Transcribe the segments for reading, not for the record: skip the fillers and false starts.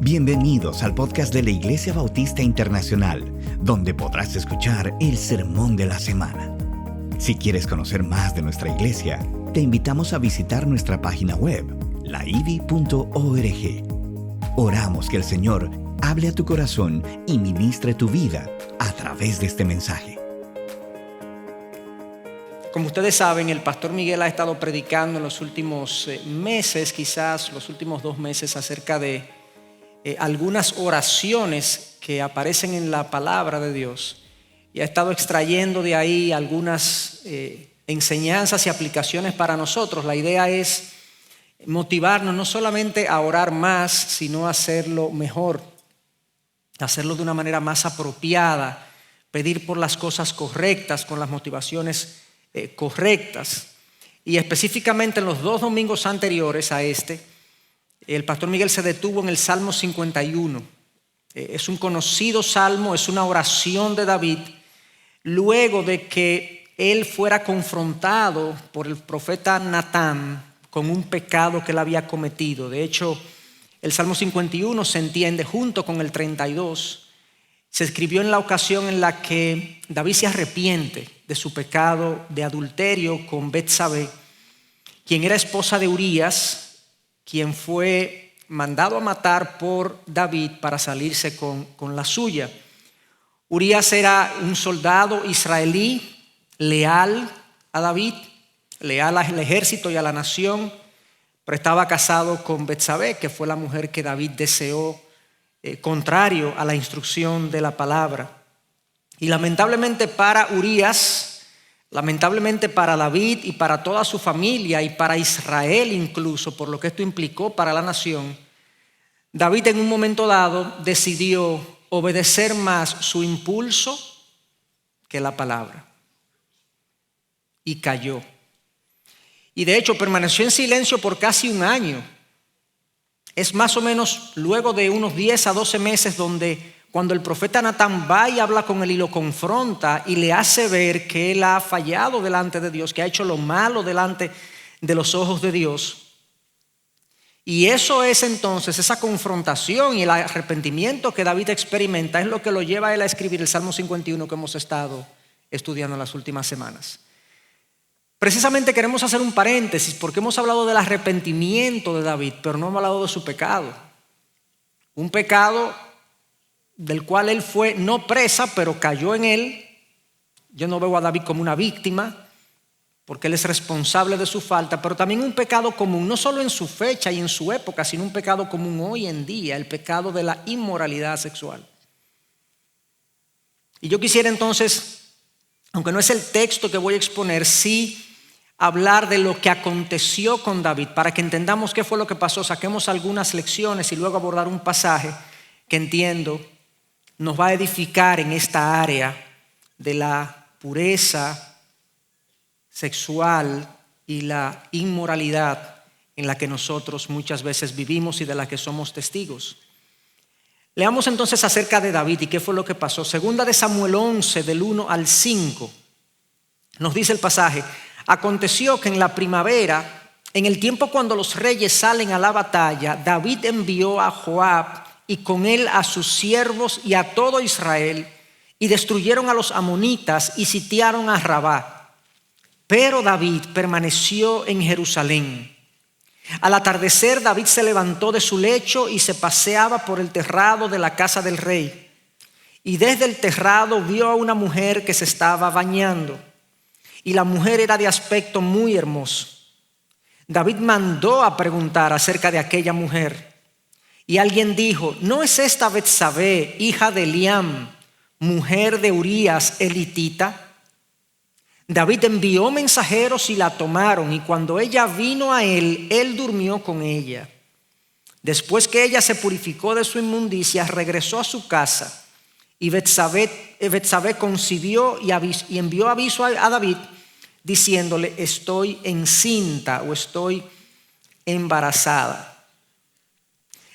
Bienvenidos al podcast de la Iglesia Bautista Internacional, donde podrás escuchar el sermón de la semana. Si quieres conocer más de nuestra iglesia, te invitamos a visitar nuestra página web, laivi.org. Oramos que el Señor hable a tu corazón y ministre tu vida a través de este mensaje. Como ustedes saben, el pastor Miguel ha estado predicando en los últimos meses, quizás los últimos 2 meses, acerca de algunas oraciones que aparecen en la palabra de Dios, y ha estado extrayendo de ahí algunas enseñanzas y aplicaciones para nosotros. La idea es motivarnos no solamente a orar más, sino a hacerlo mejor, hacerlo de una manera más apropiada, pedir por las cosas correctas, con las motivaciones correctas. Y específicamente en los 2 domingos anteriores a este, el pastor Miguel se detuvo en el Salmo 51. Es un conocido salmo, es una oración de David luego de que él fuera confrontado por el profeta Natán con un pecado que él había cometido. De hecho, el Salmo 51 se entiende junto con el 32. Se escribió en la ocasión en la que David se arrepiente de su pecado de adulterio con Betsabé, quien era esposa de Urías, quien fue mandado a matar por David para salirse con la suya. Urías era un soldado israelí leal a David, leal al ejército y a la nación, pero estaba casado con Betsabé, que fue la mujer que David deseó, contrario a la instrucción de la palabra. Y lamentablemente para Urías, lamentablemente para David y para toda su familia y para Israel incluso, por lo que esto implicó para la nación, David en un momento dado decidió obedecer más su impulso que la palabra y cayó. Y de hecho permaneció en silencio por casi 1 año. Es más o menos luego de unos 10 a 12 meses donde cuando el profeta Natán va y habla con él y lo confronta y le hace ver que él ha fallado delante de Dios, que ha hecho lo malo delante de los ojos de Dios. Y eso es entonces, esa confrontación y el arrepentimiento que David experimenta es lo que lo lleva a él a escribir el Salmo 51 que hemos estado estudiando en las últimas semanas. Precisamente queremos hacer un paréntesis porque hemos hablado del arrepentimiento de David, pero no hemos hablado de su pecado. Un pecado del cual él fue no presa, pero cayó en él. Yo no veo a David como una víctima, porque él es responsable de su falta, pero también un pecado común, no solo en su fecha y en su época, sino un pecado común hoy en día, el pecado de la inmoralidad sexual. Y yo quisiera entonces, aunque no es el texto que voy a exponer, sí hablar de lo que aconteció con David, para que entendamos qué fue lo que pasó, saquemos algunas lecciones y luego abordar un pasaje que entiendo nos va a edificar en esta área de la pureza sexual y la inmoralidad en la que nosotros muchas veces vivimos y de la que somos testigos. Leamos entonces acerca de David y qué fue lo que pasó. Segunda de Samuel 11, del 1 al 5, nos dice el pasaje: aconteció que en la primavera, en el tiempo cuando los reyes salen a la batalla, David envió a Joab y con él a sus siervos y a todo Israel, y destruyeron a los amonitas y sitiaron a Rabá. Pero David permaneció en Jerusalén. Al atardecer, David se levantó de su lecho y se paseaba por el terrado de la casa del rey. Y desde el terrado vio a una mujer que se estaba bañando. Y la mujer era de aspecto muy hermoso. David mandó a preguntar acerca de aquella mujer. Y alguien dijo: ¿no es esta Betsabé, hija de Eliam, mujer de Urías elitita? David envió mensajeros y la tomaron, y cuando ella vino a él, él durmió con ella. Después que ella se purificó de su inmundicia, regresó a su casa, y Betsabé concibió y envió aviso a David, diciéndole: estoy encinta o estoy embarazada.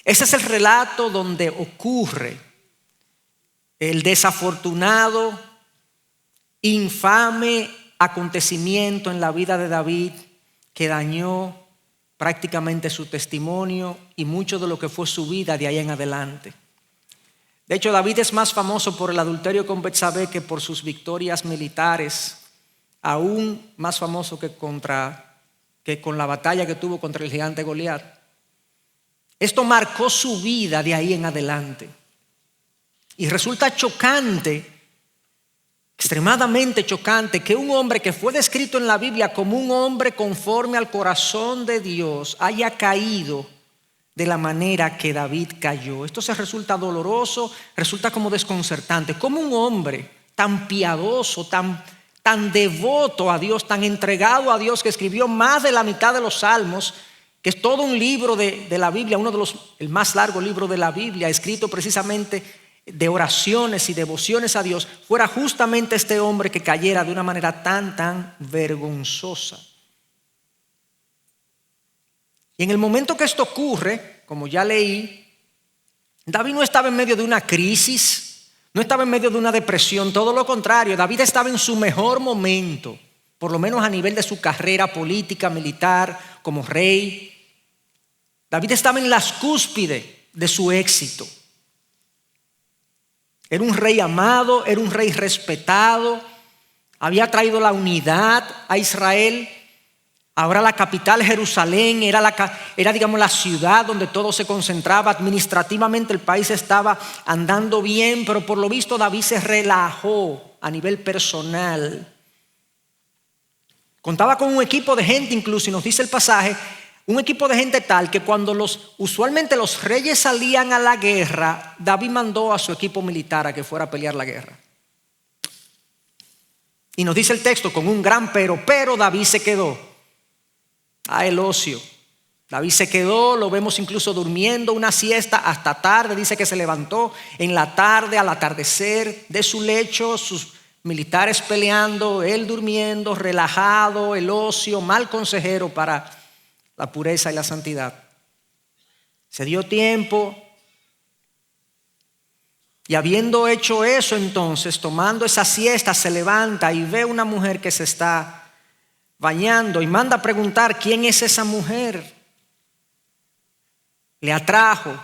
Ese es el relato donde ocurre el desafortunado, infame acontecimiento en la vida de David que dañó prácticamente su testimonio y mucho de lo que fue su vida de ahí en adelante. De hecho, David es más famoso por el adulterio con Betsabé que por sus victorias militares, aún más famoso que con la batalla que tuvo contra el gigante Goliat. Esto marcó su vida de ahí en adelante. Y resulta chocante, extremadamente chocante, que un hombre que fue descrito en la Biblia como un hombre conforme al corazón de Dios haya caído de la manera que David cayó. Esto se resulta doloroso, resulta como desconcertante. Como un hombre tan piadoso, tan devoto a Dios, tan entregado a Dios, que escribió más de la mitad de los salmos, que es todo un libro de la Biblia, el más largo libro de la Biblia, escrito precisamente de oraciones y devociones a Dios, fuera justamente este hombre que cayera de una manera tan vergonzosa. Y en el momento que esto ocurre, como ya leí, David no estaba en medio de una crisis, no estaba en medio de una depresión, todo lo contrario. David estaba en su mejor momento, por lo menos a nivel de su carrera política, militar, como rey. David estaba en las cúspides de su éxito. Era un rey amado, era un rey respetado, había traído la unidad a Israel. Ahora la capital, Jerusalén, era digamos la ciudad donde todo se concentraba. Administrativamente el país estaba andando bien, pero por lo visto David se relajó a nivel personal. Contaba con un equipo de gente incluso, y nos dice el pasaje, un equipo de gente tal que cuando usualmente los reyes salían a la guerra, David mandó a su equipo militar a que fuera a pelear la guerra. Y nos dice el texto con un gran pero David se quedó. El ocio. David se quedó, lo vemos incluso durmiendo una siesta hasta tarde. Dice que se levantó en la tarde al atardecer de su lecho, sus militares peleando, él durmiendo, relajado, el ocio, mal consejero para la pureza y la santidad. Se dio tiempo y habiendo hecho eso, entonces tomando esa siesta, se levanta y ve una mujer que se está bañando y manda a preguntar quién es esa mujer. Le atrajo.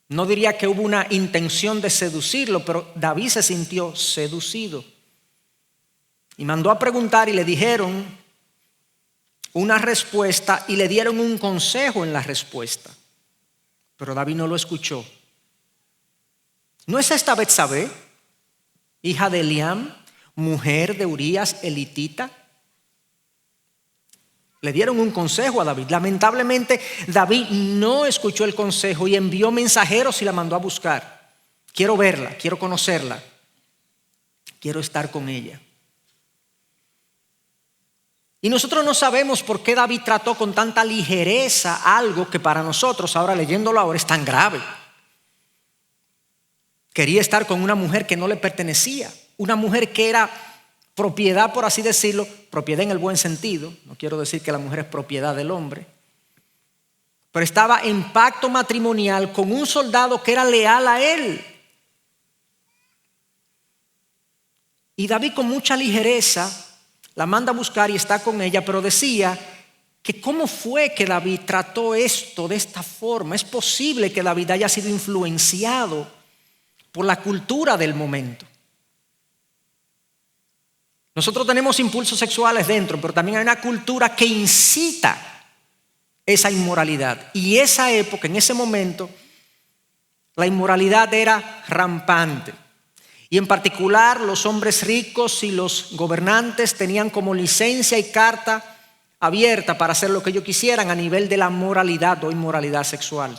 No diría que hubo una intención de seducirlo, pero David se sintió seducido y mandó a preguntar y le dijeron una respuesta y le dieron un consejo en la respuesta, pero David no lo escuchó. ¿No es esta Betsabé, hija de Eliam, mujer de Urías elitita? Le dieron un consejo a David. Lamentablemente David no escuchó el consejo y envió mensajeros y la mandó a buscar. Quiero verla, quiero conocerla, quiero estar con ella. Y nosotros no sabemos por qué David trató con tanta ligereza algo que para nosotros, ahora leyéndolo ahora, es tan grave. Quería estar con una mujer que no le pertenecía. Una mujer que era propiedad, por así decirlo, propiedad en el buen sentido. No quiero decir que la mujer es propiedad del hombre. Pero estaba en pacto matrimonial con un soldado que era leal a él. Y David con mucha ligereza la manda a buscar y está con ella, pero decía que cómo fue que David trató esto de esta forma. Es posible que David haya sido influenciado por la cultura del momento. Nosotros tenemos impulsos sexuales dentro, pero también hay una cultura que incita esa inmoralidad. Y esa época, en ese momento, la inmoralidad era rampante. Y en particular los hombres ricos y los gobernantes tenían como licencia y carta abierta para hacer lo que ellos quisieran a nivel de la moralidad o inmoralidad sexual.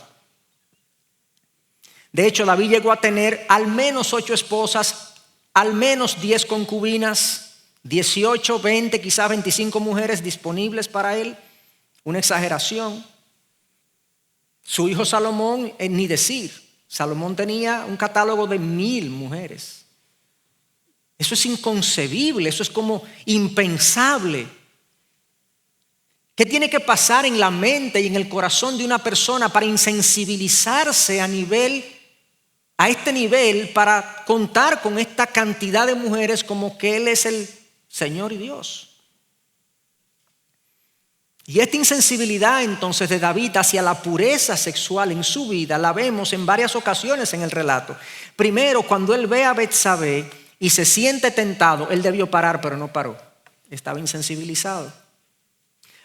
De hecho, David llegó a tener al menos 8 esposas, al menos 10 concubinas, 18, 20, quizás 25 mujeres disponibles para él. Una exageración. Su hijo Salomón, ni decir, Salomón tenía un catálogo de 1000 mujeres. Eso es inconcebible, eso es como impensable. ¿Qué tiene que pasar en la mente y en el corazón de una persona para insensibilizarse a este nivel, para contar con esta cantidad de mujeres como que Él es el Señor y Dios? Y esta insensibilidad entonces de David hacia la pureza sexual en su vida la vemos en varias ocasiones en el relato. Primero, cuando él ve a Betsabé y se siente tentado, él debió parar, pero no paró. Estaba insensibilizado.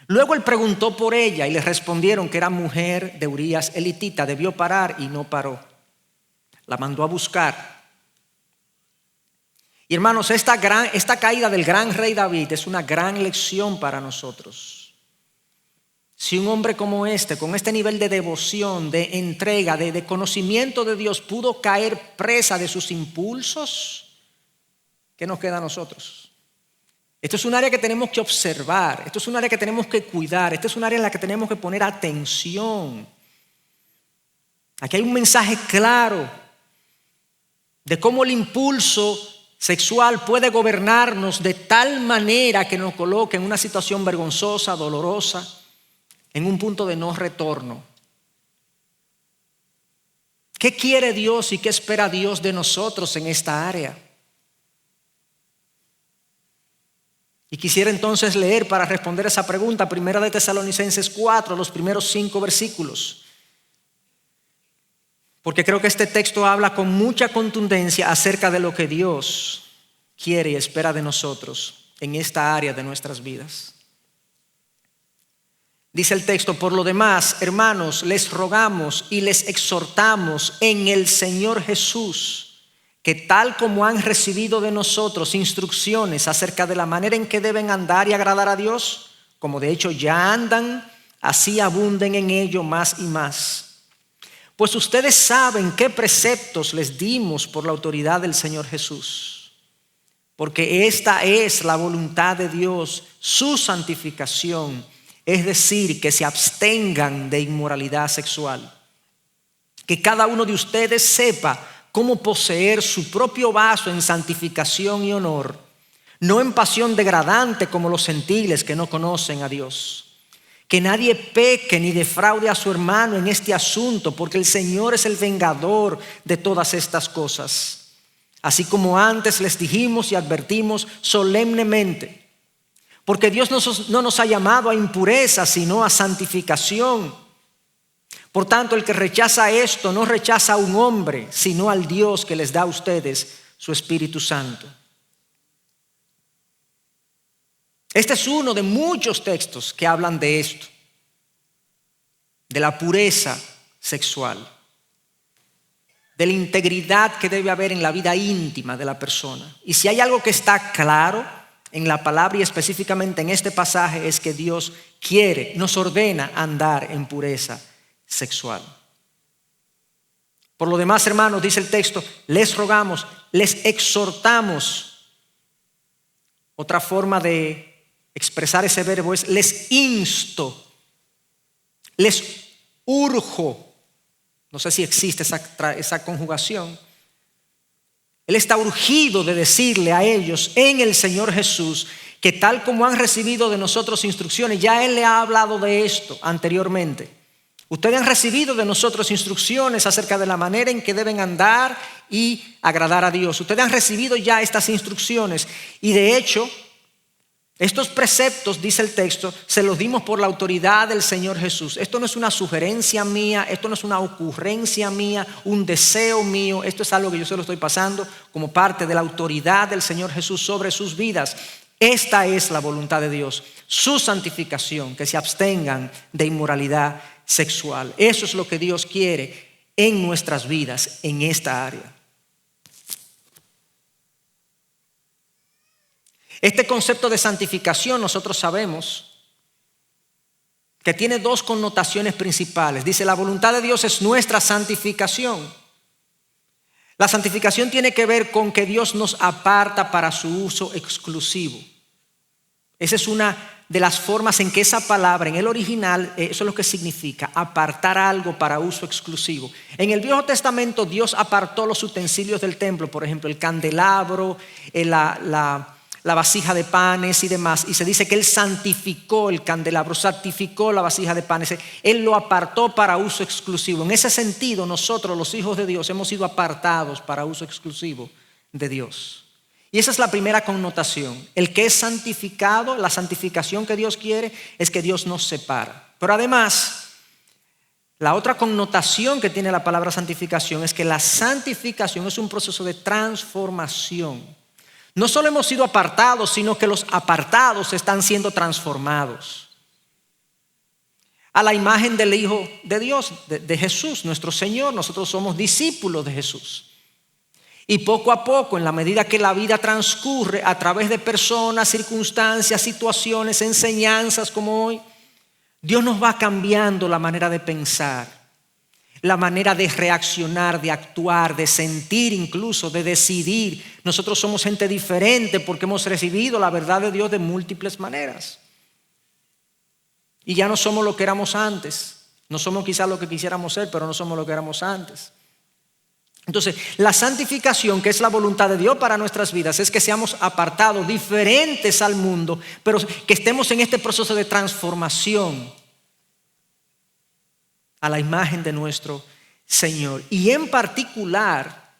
Luego él preguntó por ella y le respondieron que era mujer de Urías elitita. Debió parar y no paró. La mandó a buscar. Y hermanos, esta caída del gran rey David es una gran lección para nosotros. Si un hombre como este, con este nivel de devoción, de entrega, de conocimiento de Dios, pudo caer presa de sus impulsos, ¿qué nos queda a nosotros? Esto es un área que tenemos que observar, esto es un área que tenemos que cuidar, esto es un área en la que tenemos que poner atención. Aquí hay un mensaje claro de cómo el impulso sexual puede gobernarnos de tal manera que nos coloque en una situación vergonzosa, dolorosa, en un punto de no retorno. ¿Qué quiere Dios y qué espera Dios de nosotros en esta área? Y quisiera entonces leer para responder esa pregunta, 1 Tesalonicenses 4, los primeros 5 versículos. Porque creo que este texto habla con mucha contundencia acerca de lo que Dios quiere y espera de nosotros en esta área de nuestras vidas. Dice el texto: por lo demás, hermanos, les rogamos y les exhortamos en el Señor Jesús, que tal como han recibido de nosotros instrucciones acerca de la manera en que deben andar y agradar a Dios, como de hecho ya andan, así abunden en ello más y más. Pues ustedes saben qué preceptos les dimos por la autoridad del Señor Jesús. Porque esta es la voluntad de Dios, su santificación, es decir, que se abstengan de inmoralidad sexual. Que cada uno de ustedes sepa cómo poseer su propio vaso en santificación y honor, no en pasión degradante como los gentiles que no conocen a Dios. Que nadie peque ni defraude a su hermano en este asunto, porque el Señor es el vengador de todas estas cosas. Así como antes les dijimos y advertimos solemnemente. Porque Dios no nos ha llamado a impureza, sino a santificación. Por tanto, el que rechaza esto no rechaza a un hombre, sino al Dios que les da a ustedes su Espíritu Santo. Este es uno de muchos textos que hablan de esto, de la pureza sexual, de la integridad que debe haber en la vida íntima de la persona. Y si hay algo que está claro en la palabra y específicamente en este pasaje, es que Dios nos ordena andar en pureza sexual. Por lo demás, hermanos, dice el texto, les rogamos, les exhortamos. Otra forma de expresar ese verbo es les insto, les urjo. No sé si existe esa conjugación. Él está urgido de decirle a ellos en el Señor Jesús que tal como han recibido de nosotros instrucciones, ya Él le ha hablado de esto anteriormente. Ustedes han recibido de nosotros instrucciones acerca de la manera en que deben andar y agradar a Dios. Ustedes han recibido ya estas instrucciones y de hecho estos preceptos, dice el texto, se los dimos por la autoridad del Señor Jesús. Esto no es una sugerencia mía, esto no es una ocurrencia mía, un deseo mío. Esto es algo que yo se lo estoy pasando como parte de la autoridad del Señor Jesús sobre sus vidas. Esta es la voluntad de Dios, su santificación, que se abstengan de inmoralidad sexual. Eso es lo que Dios quiere en nuestras vidas, en esta área. Este concepto de santificación nosotros sabemos que tiene dos connotaciones principales. Dice, la voluntad de Dios es nuestra santificación. La santificación tiene que ver con que Dios nos aparta para su uso exclusivo. Esa es una de las formas en que esa palabra en el original, eso es lo que significa, apartar algo para uso exclusivo. En el Viejo Testamento Dios apartó los utensilios del templo, por ejemplo el candelabro, la vasija de panes y demás, y se dice que Él santificó el candelabro, santificó la vasija de panes, Él lo apartó para uso exclusivo. En ese sentido nosotros los hijos de Dios hemos sido apartados para uso exclusivo de Dios. Y esa es la primera connotación. El que es santificado, la santificación que Dios quiere, es que Dios nos separa. Pero además, la otra connotación que tiene la palabra santificación es que la santificación es un proceso de transformación. No solo hemos sido apartados, sino que los apartados están siendo transformados a la imagen del Hijo de Dios, de Jesús, nuestro Señor. Nosotros somos discípulos de Jesús. Y poco a poco, en la medida que la vida transcurre a través de personas, circunstancias, situaciones, enseñanzas como hoy, Dios nos va cambiando la manera de pensar, la manera de reaccionar, de actuar, de sentir incluso, de decidir. Nosotros somos gente diferente porque hemos recibido la verdad de Dios de múltiples maneras. Y ya no somos lo que éramos antes. No somos quizás lo que quisiéramos ser, pero no somos lo que éramos antes. Entonces, la santificación, que es la voluntad de Dios para nuestras vidas, es que seamos apartados, diferentes al mundo, pero que estemos en este proceso de transformación a la imagen de nuestro Señor. Y en particular,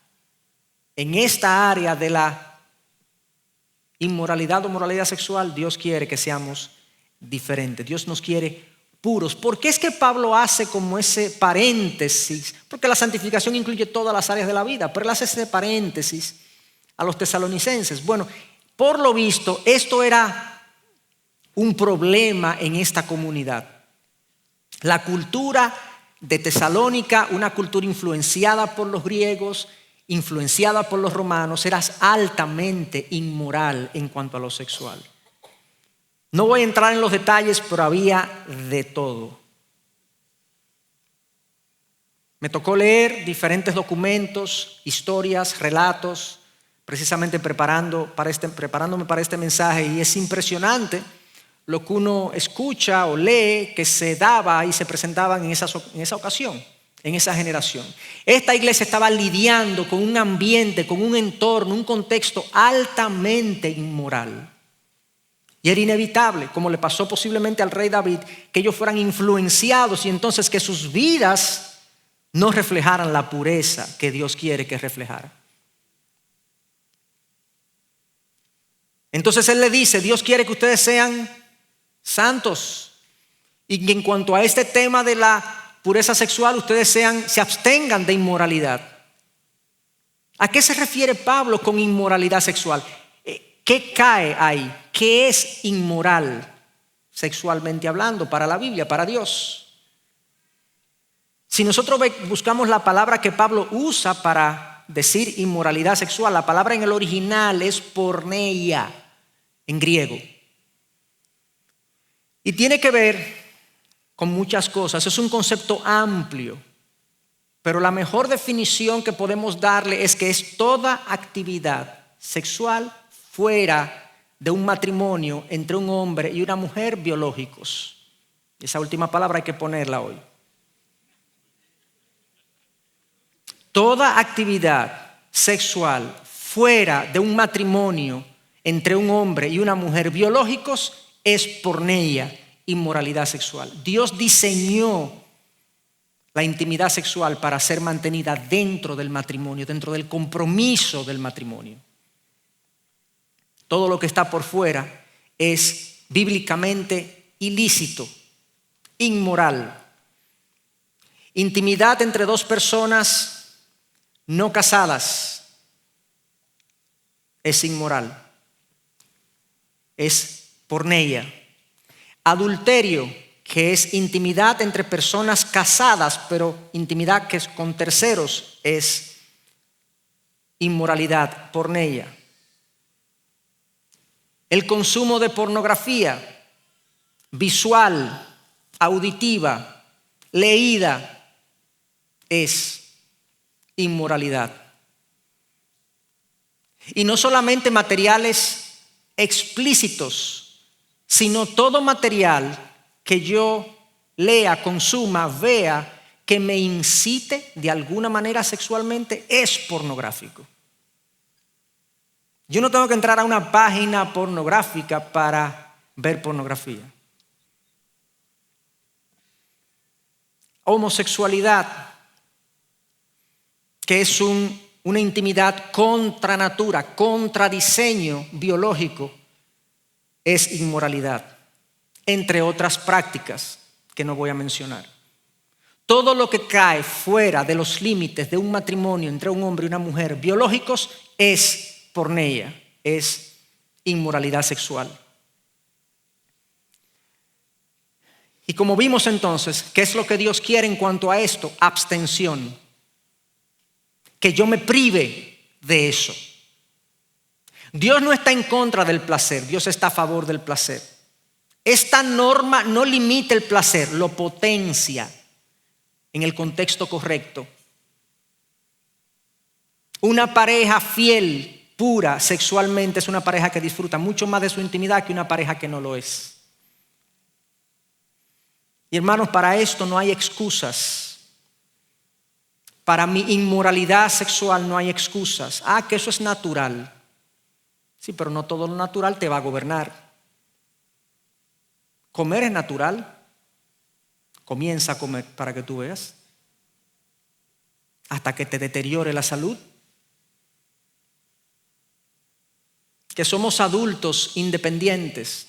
en esta área de la inmoralidad o moralidad sexual, Dios quiere que seamos diferentes. Dios nos quiere puros. ¿Por qué es que Pablo hace como ese paréntesis? Porque la santificación incluye todas las áreas de la vida, pero él hace ese paréntesis a los tesalonicenses. Bueno, por lo visto, esto era un problema en esta comunidad. La cultura de Tesalónica, una cultura influenciada por los griegos, influenciada por los romanos, era altamente inmoral en cuanto a lo sexual. No voy a entrar en los detalles, pero había de todo. Me tocó leer diferentes documentos, historias, relatos, precisamente preparándome para este mensaje, y es impresionante lo que uno escucha o lee que se daba y se presentaba en esa ocasión, en esa generación. Esta iglesia estaba lidiando con un ambiente, con un entorno, un contexto altamente inmoral. Y era inevitable, como le pasó posiblemente al rey David, que ellos fueran influenciados y entonces que sus vidas no reflejaran la pureza que Dios quiere que reflejara. Entonces él le dice, Dios quiere que ustedes sean santos y que en cuanto a este tema de la pureza sexual ustedes se abstengan de inmoralidad. ¿A qué se refiere Pablo con inmoralidad sexual? ¿Qué cae ahí? ¿Qué es inmoral sexualmente hablando para la Biblia, para Dios? Si nosotros buscamos la palabra que Pablo usa para decir inmoralidad sexual, la palabra en el original es porneia en griego. Y tiene que ver con muchas cosas. Es un concepto amplio, pero la mejor definición que podemos darle es que es toda actividad sexual fuera de un matrimonio entre un hombre y una mujer biológicos. Esa última palabra hay que ponerla hoy. Toda actividad sexual fuera de un matrimonio entre un hombre y una mujer biológicos es porneia, inmoralidad sexual. Dios diseñó la intimidad sexual para ser mantenida dentro del matrimonio, dentro del compromiso del matrimonio. Todo lo que está por fuera es bíblicamente ilícito, inmoral. Intimidad entre dos personas no casadas es inmoral, es porneia. Adulterio, que es intimidad entre personas casadas, pero intimidad que es con terceros, es inmoralidad, porneia. El consumo de pornografía visual, auditiva, leída, es inmoralidad. Y no solamente materiales explícitos, sino todo material que yo lea, consuma, vea, que me incite de alguna manera sexualmente, es pornográfico. Yo no tengo que entrar a una página pornográfica para ver pornografía. Homosexualidad, que es un una intimidad contra natura, contra diseño biológico, es inmoralidad, entre otras prácticas que no voy a mencionar. Todo lo que cae fuera de los límites de un matrimonio entre un hombre y una mujer biológicos es porneia, es inmoralidad sexual. Y como vimos entonces, ¿qué es lo que Dios quiere en cuanto a esto? Abstención. Que yo me prive de eso. Dios no está en contra del placer, Dios está a favor del placer. Esta norma no limita el placer, lo potencia en el contexto correcto. Una pareja fiel, pura sexualmente, es una pareja que disfruta mucho más de su intimidad que una pareja que no lo es. Y hermanos, para esto no hay excusas. Para mi inmoralidad sexual no hay excusas. Que eso es natural. Sí, pero no todo lo natural te va a gobernar. Comer es natural. Comienza a comer para que tú veas. Hasta que te deteriore la salud. Que somos adultos independientes.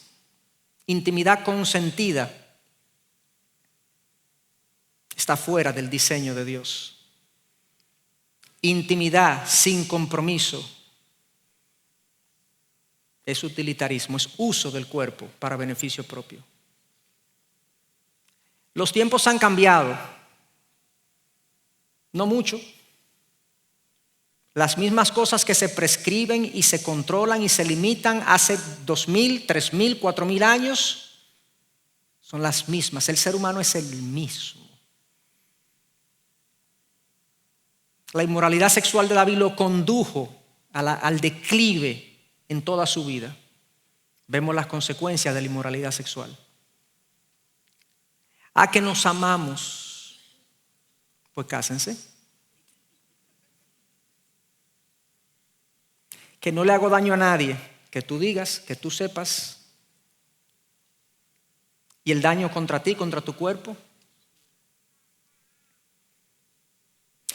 Intimidad consentida. Está fuera del diseño de Dios. Intimidad sin compromiso es utilitarismo, es uso del cuerpo para beneficio propio. Los tiempos han cambiado, no mucho. Las mismas cosas que se prescriben y se controlan y se limitan hace 2000, 3000, 4000 años son las mismas. El ser humano es el mismo. La inmoralidad sexual de David lo condujo al declive en toda su vida. Vemos las consecuencias de la inmoralidad sexual. Que nos amamos, pues cásense. Que no le hago daño a nadie, que tú digas, que tú sepas. Y el daño contra ti, contra tu cuerpo.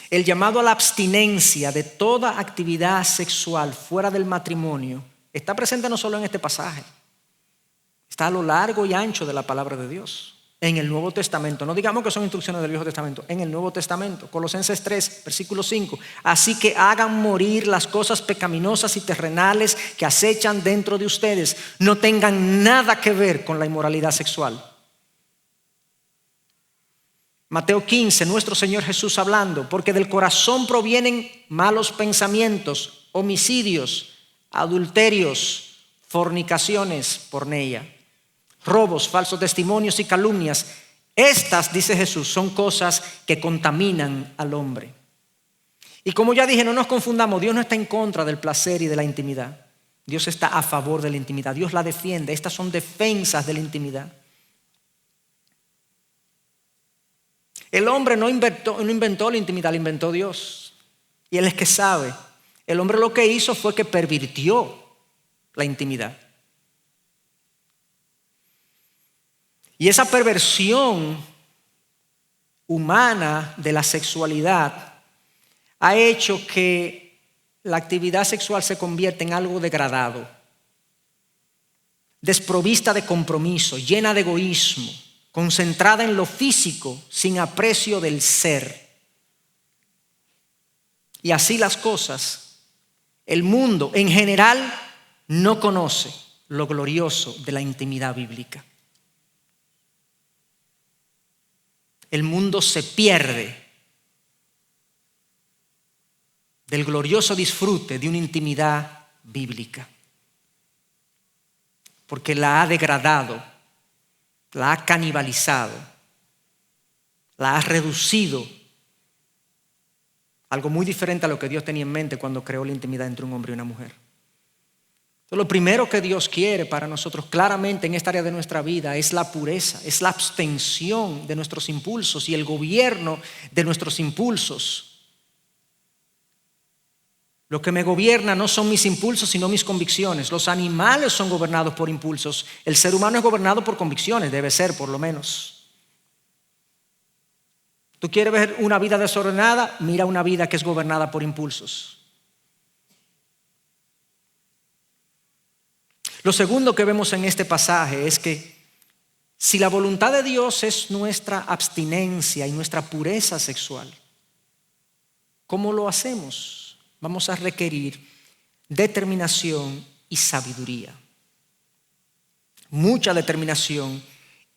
El llamado a la abstinencia de toda actividad sexual fuera del matrimonio está presente no solo en este pasaje, está a lo largo y ancho de la palabra de Dios. En el Nuevo Testamento, no digamos que son instrucciones del Viejo Testamento, en el Nuevo Testamento, Colosenses 3, versículo 5. Así que hagan morir las cosas pecaminosas y terrenales que acechan dentro de ustedes. No tengan nada que ver con la inmoralidad sexual. Mateo 15, nuestro Señor Jesús hablando, porque del corazón provienen malos pensamientos, homicidios, adulterios, fornicaciones, porneia, robos, falsos testimonios y calumnias. Estas, dice Jesús, son cosas que contaminan al hombre. Y como ya dije, no nos confundamos, Dios no está en contra del placer y de la intimidad. Dios está a favor de la intimidad, Dios la defiende. Estas son defensas de la intimidad. El hombre no inventó la intimidad, la inventó Dios. Y Él es que sabe. El hombre lo que hizo fue que pervirtió la intimidad. Y esa perversión humana de la sexualidad ha hecho que la actividad sexual se convierta en algo degradado, desprovista de compromiso, llena de egoísmo, concentrada en lo físico, sin aprecio del ser. Y así las cosas, el mundo en general no conoce lo glorioso de la intimidad bíblica. El mundo se pierde del glorioso disfrute de una intimidad bíblica, porque la ha degradado, la ha canibalizado, la ha reducido. Algo muy diferente a lo que Dios tenía en mente cuando creó la intimidad entre un hombre y una mujer. Entonces, lo primero que Dios quiere para nosotros claramente en esta área de nuestra vida es la pureza, es la abstención de nuestros impulsos y el gobierno de nuestros impulsos. Lo que me gobierna no son mis impulsos, sino mis convicciones. Los animales son gobernados por impulsos. El ser humano es gobernado por convicciones, debe ser por lo menos. ¿Tú quieres ver una vida desordenada? Mira una vida que es gobernada por impulsos. Lo segundo que vemos en este pasaje es que si la voluntad de Dios es nuestra abstinencia y nuestra pureza sexual, ¿cómo lo hacemos? Vamos a requerir determinación y sabiduría. Mucha determinación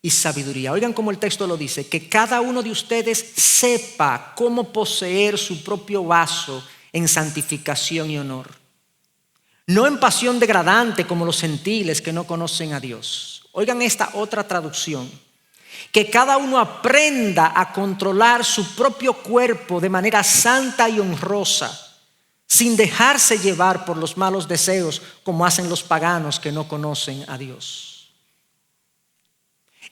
y sabiduría. Oigan cómo el texto lo dice, que cada uno de ustedes sepa cómo poseer su propio vaso en santificación y honor. No en pasión degradante como los gentiles que no conocen a Dios. Oigan esta otra traducción. Que cada uno aprenda a controlar su propio cuerpo de manera santa y honrosa, sin dejarse llevar por los malos deseos como hacen los paganos que no conocen a Dios.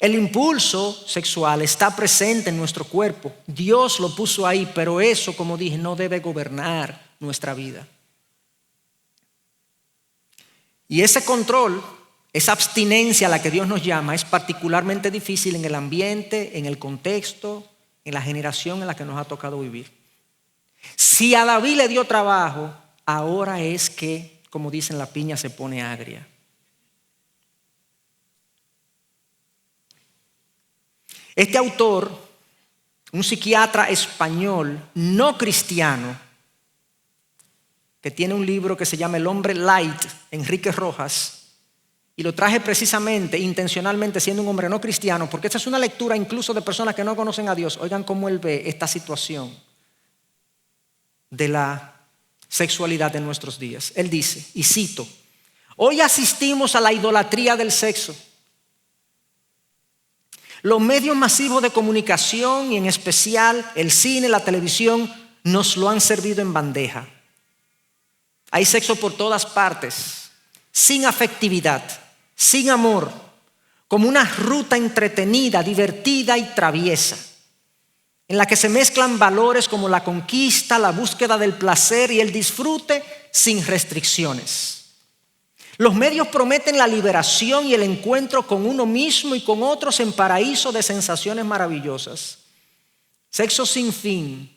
El impulso sexual está presente en nuestro cuerpo. Dios lo puso ahí, pero eso, como dije, no debe gobernar nuestra vida. Y ese control, esa abstinencia a la que Dios nos llama, es particularmente difícil en el ambiente, en el contexto, en la generación en la que nos ha tocado vivir. Si a David le dio trabajo, ahora es que, como dicen, la piña se pone agria. Este autor, un psiquiatra español no cristiano, que tiene un libro que se llama El hombre light, Enrique Rojas, y lo traje precisamente, intencionalmente, siendo un hombre no cristiano, porque esta es una lectura incluso de personas que no conocen a Dios. Oigan cómo él ve esta situación de la sexualidad en nuestros días. Él dice, y cito, hoy asistimos a la idolatría del sexo. Los medios masivos de comunicación y en especial el cine, la televisión, nos lo han servido en bandeja. Hay sexo por todas partes, sin afectividad, sin amor, como una ruta entretenida, divertida y traviesa, en la que se mezclan valores como la conquista, la búsqueda del placer y el disfrute sin restricciones. Los medios prometen la liberación y el encuentro con uno mismo y con otros en paraíso de sensaciones maravillosas. Sexo sin fin,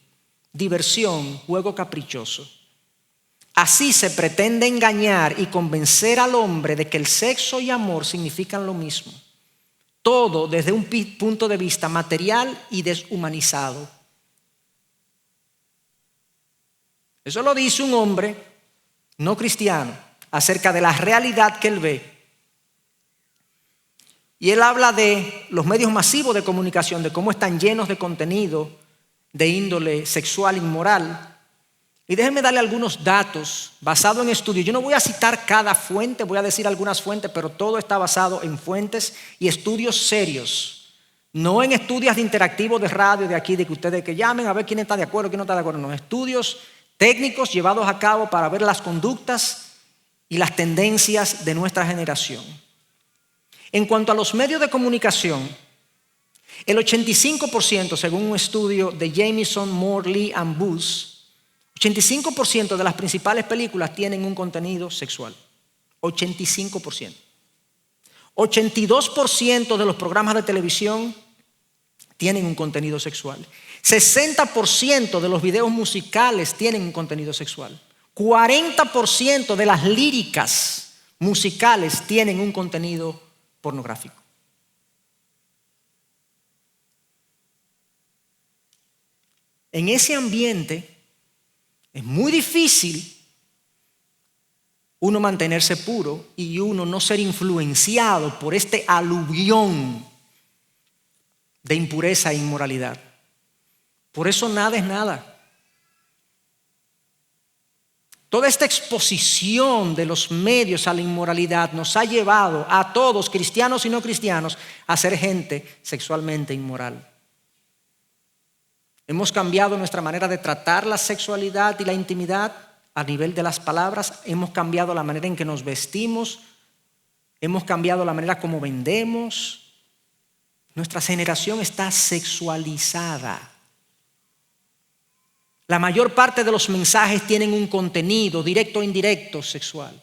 diversión, juego caprichoso. Así se pretende engañar y convencer al hombre de que el sexo y amor significan lo mismo. Todo desde un punto de vista material y deshumanizado. Eso lo dice un hombre no cristiano acerca de la realidad que él ve. Y él habla de los medios masivos de comunicación, de cómo están llenos de contenido de índole sexual inmoral. Y déjenme darle algunos datos basados en estudios. Yo no voy a citar cada fuente, voy a decir algunas fuentes, pero todo está basado en fuentes y estudios serios. No en estudios de interactivos de radio de aquí, de que ustedes que llamen a ver quién está de acuerdo, quién no está de acuerdo. No, estudios técnicos llevados a cabo para ver las conductas y las tendencias de nuestra generación. En cuanto a los medios de comunicación, el 85%, según un estudio de Jamieson, Moore, Lee and Booth, 85% de las principales películas tienen un contenido sexual. 85%. 82% de los programas de televisión tienen un contenido sexual. 60% de los videos musicales tienen un contenido sexual. 40% de las líricas musicales tienen un contenido pornográfico. En ese ambiente es muy difícil uno mantenerse puro y uno no ser influenciado por este aluvión de impureza e inmoralidad. Por eso nada es nada. Toda esta exposición de los medios a la inmoralidad nos ha llevado a todos, cristianos y no cristianos, a ser gente sexualmente inmoral. Hemos cambiado nuestra manera de tratar la sexualidad y la intimidad a nivel de las palabras. Hemos cambiado la manera en que nos vestimos. Hemos cambiado la manera como vendemos. Nuestra generación está sexualizada. La mayor parte de los mensajes tienen un contenido, directo o indirecto, sexual.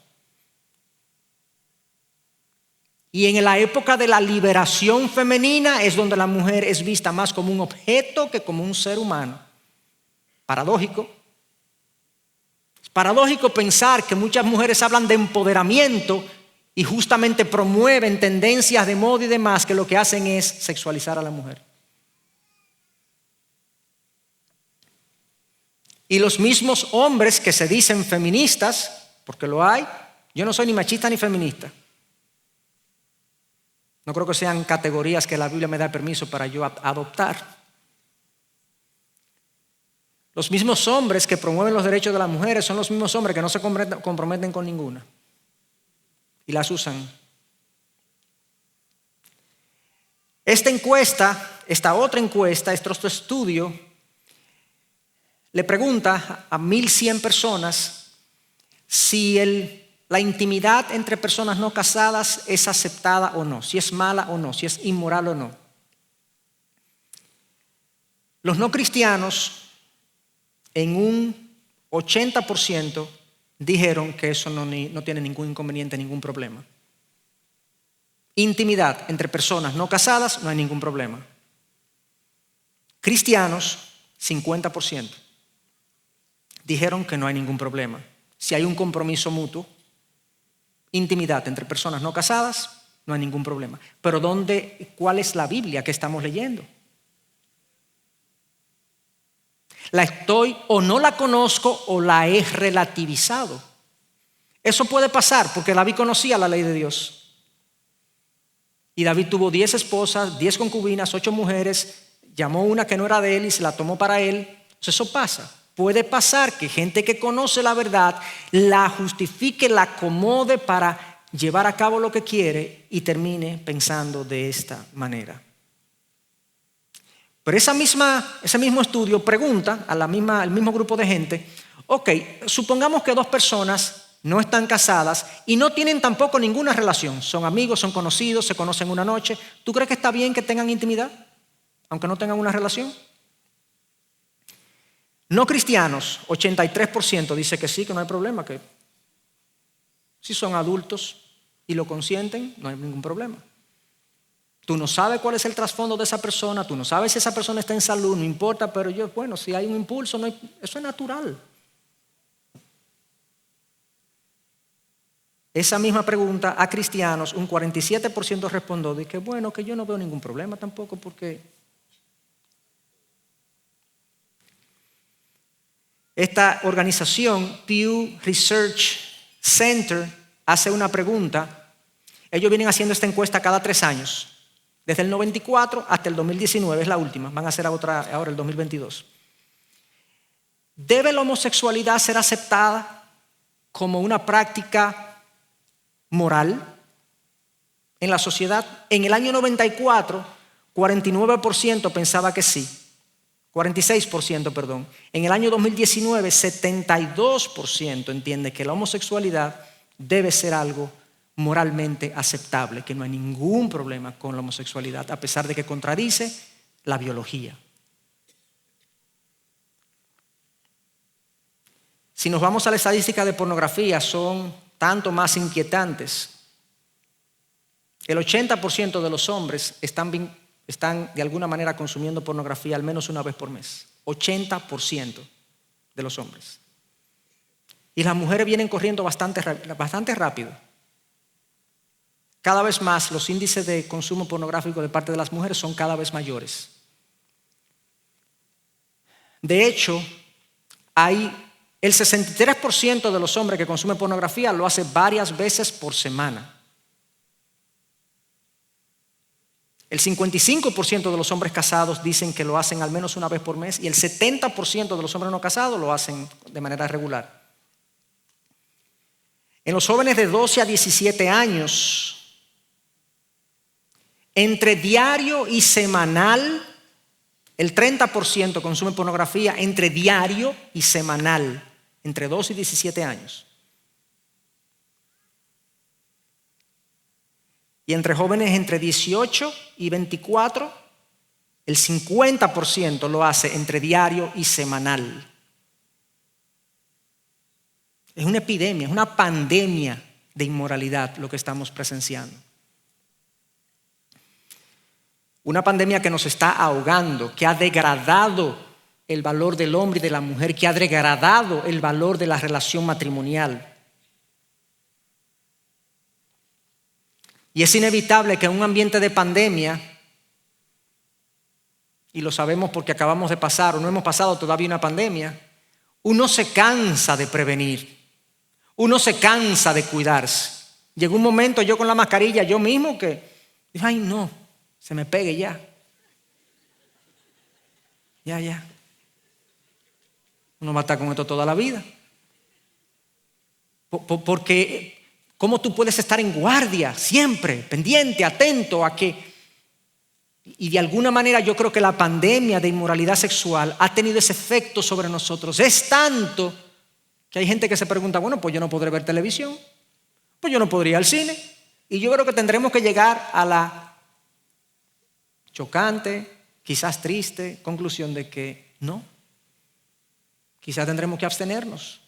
Y en la época de la liberación femenina es donde la mujer es vista más como un objeto que como un ser humano. Paradójico. Es paradójico pensar que muchas mujeres hablan de empoderamiento y justamente promueven tendencias de moda y demás que lo que hacen es sexualizar a la mujer. Y los mismos hombres que se dicen feministas, porque lo hay, yo no soy ni machista ni feminista. No creo que sean categorías que la Biblia me da permiso para yo adoptar. Los mismos hombres que promueven los derechos de las mujeres son los mismos hombres que no se comprometen con ninguna y las usan. Esta otra encuesta, este otro estudio, le pregunta a 1,100 personas si la intimidad entre personas no casadas es aceptada o no, si es mala o no, si es inmoral o no. Los no cristianos en un 80% dijeron que eso no tiene ningún inconveniente, ningún problema. Intimidad entre personas no casadas, no hay ningún problema. Cristianos, 50%, dijeron que no hay ningún problema. Si hay un compromiso mutuo, intimidad entre personas no casadas, no hay ningún problema. Pero ¿cuál es la Biblia que estamos leyendo? ¿La estoy o no la conozco o la he relativizado? Eso puede pasar porque David conocía la ley de Dios. Y David tuvo 10 esposas, 10 concubinas, 8 mujeres, llamó una que no era de él y se la tomó para él. Entonces eso pasa. Puede pasar que gente que conoce la verdad la justifique, la acomode para llevar a cabo lo que quiere y termine pensando de esta manera. Pero ese mismo estudio pregunta al mismo grupo de gente, ok, supongamos que 2 personas no están casadas y no tienen tampoco ninguna relación, son amigos, son conocidos, se conocen una noche. ¿Tú crees que está bien que tengan intimidad, aunque no tengan una relación? No cristianos, 83% dice que sí, que no hay problema, que si son adultos y lo consienten, no hay ningún problema. Tú no sabes cuál es el trasfondo de esa persona, tú no sabes si esa persona está en salud, no importa, pero si hay un impulso, eso es natural. Esa misma pregunta a cristianos, un 47% respondió de que yo no veo ningún problema tampoco porque esta organización, Pew Research Center, hace una pregunta. Ellos vienen haciendo esta encuesta cada 3 años. Desde el 94 hasta el 2019, es la última. Van a hacer otra ahora el 2022. ¿Debe la homosexualidad ser aceptada como una práctica moral en la sociedad? En el año 94, 49% pensaba que sí. 46%, perdón. En el año 2019, 72% entiende que la homosexualidad debe ser algo moralmente aceptable, que no hay ningún problema con la homosexualidad, a pesar de que contradice la biología. Si nos vamos a la estadística de pornografía, son tanto más inquietantes. El 80% de los hombres están de alguna manera consumiendo pornografía al menos una vez por mes. 80% de los hombres. Y las mujeres vienen corriendo bastante rápido. Cada vez más los índices de consumo pornográfico de parte de las mujeres son cada vez mayores. De hecho, el 63% de los hombres que consumen pornografía lo hace varias veces por semana. El 55% de los hombres casados dicen que lo hacen al menos una vez por mes y el 70% de los hombres no casados lo hacen de manera regular. En los jóvenes de 12 a 17 años, entre diario y semanal, el 30% consume pornografía entre diario y semanal, entre 12 y 17 años. Y entre jóvenes entre 18 y 24, el 50% lo hace entre diario y semanal. Es una epidemia, es una pandemia de inmoralidad lo que estamos presenciando. Una pandemia que nos está ahogando, que ha degradado el valor del hombre y de la mujer, que ha degradado el valor de la relación matrimonial. Y es inevitable que en un ambiente de pandemia, y lo sabemos porque acabamos de pasar o no hemos pasado todavía una pandemia, uno se cansa de prevenir, uno se cansa de cuidarse. Llegó un momento yo con la mascarilla, yo mismo que, ay no, se me pegue ya. Ya. Uno va a estar con esto toda la vida. Porque ¿cómo tú puedes estar en guardia siempre, pendiente, atento a que... Y de alguna manera yo creo que la pandemia de inmoralidad sexual ha tenido ese efecto sobre nosotros. Es tanto que hay gente que se pregunta, bueno, pues yo no podré ver televisión, pues yo no podría ir al cine. Y yo creo que tendremos que llegar a la chocante, quizás triste conclusión de que no. Quizás tendremos que abstenernos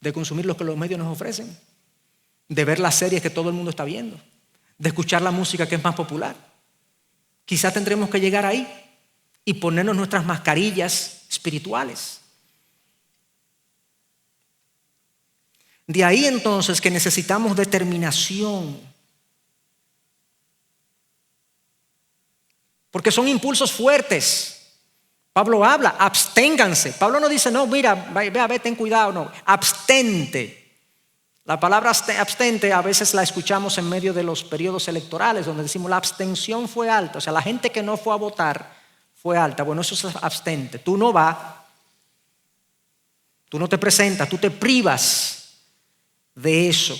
de consumir lo que los medios nos ofrecen, de ver las series que todo el mundo está viendo, de escuchar la música que es más popular. Quizás tendremos que llegar ahí y ponernos nuestras mascarillas espirituales. De ahí entonces que necesitamos determinación. Porque son impulsos fuertes. Pablo habla, absténganse. Pablo no dice, no, mira, ve, ten cuidado, no, abstente. La palabra abstente a veces la escuchamos en medio de los periodos electorales donde decimos la abstención fue alta, o sea, la gente que no fue a votar fue alta. Bueno, eso es abstente. Tú no vas, tú no te presentas, tú te privas de eso.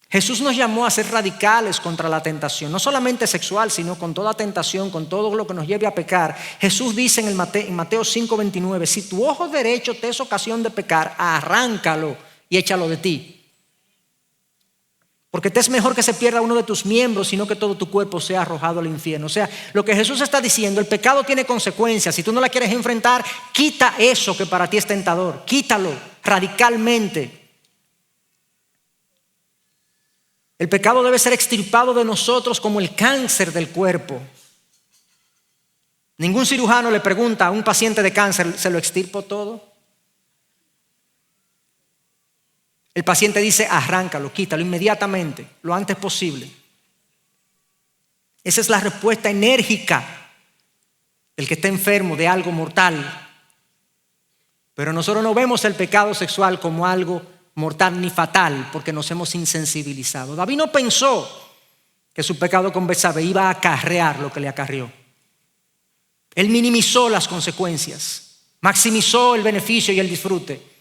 Jesús nos llamó a ser radicales contra la tentación, no solamente sexual, sino con toda tentación, con todo lo que nos lleve a pecar. Jesús dice en Mateo 5:29, si tu ojo derecho te es ocasión de pecar, arráncalo y échalo de ti. Porque te es mejor que se pierda uno de tus miembros, sino que todo tu cuerpo sea arrojado al infierno. O sea, lo que Jesús está diciendo, el pecado tiene consecuencias. Si tú no la quieres enfrentar, quita eso que para ti es tentador. Quítalo radicalmente. El pecado debe ser extirpado de nosotros como el cáncer del cuerpo. Ningún cirujano le pregunta a un paciente de cáncer, ¿se lo extirpo todo? El paciente dice, arráncalo, quítalo inmediatamente, lo antes posible. Esa es la respuesta enérgica del que está enfermo de algo mortal. Pero nosotros no vemos el pecado sexual como algo mortal ni fatal porque nos hemos insensibilizado. David no pensó que su pecado con Betsabé iba a acarrear lo que le acarreó. Él minimizó las consecuencias, maximizó el beneficio y el disfrute.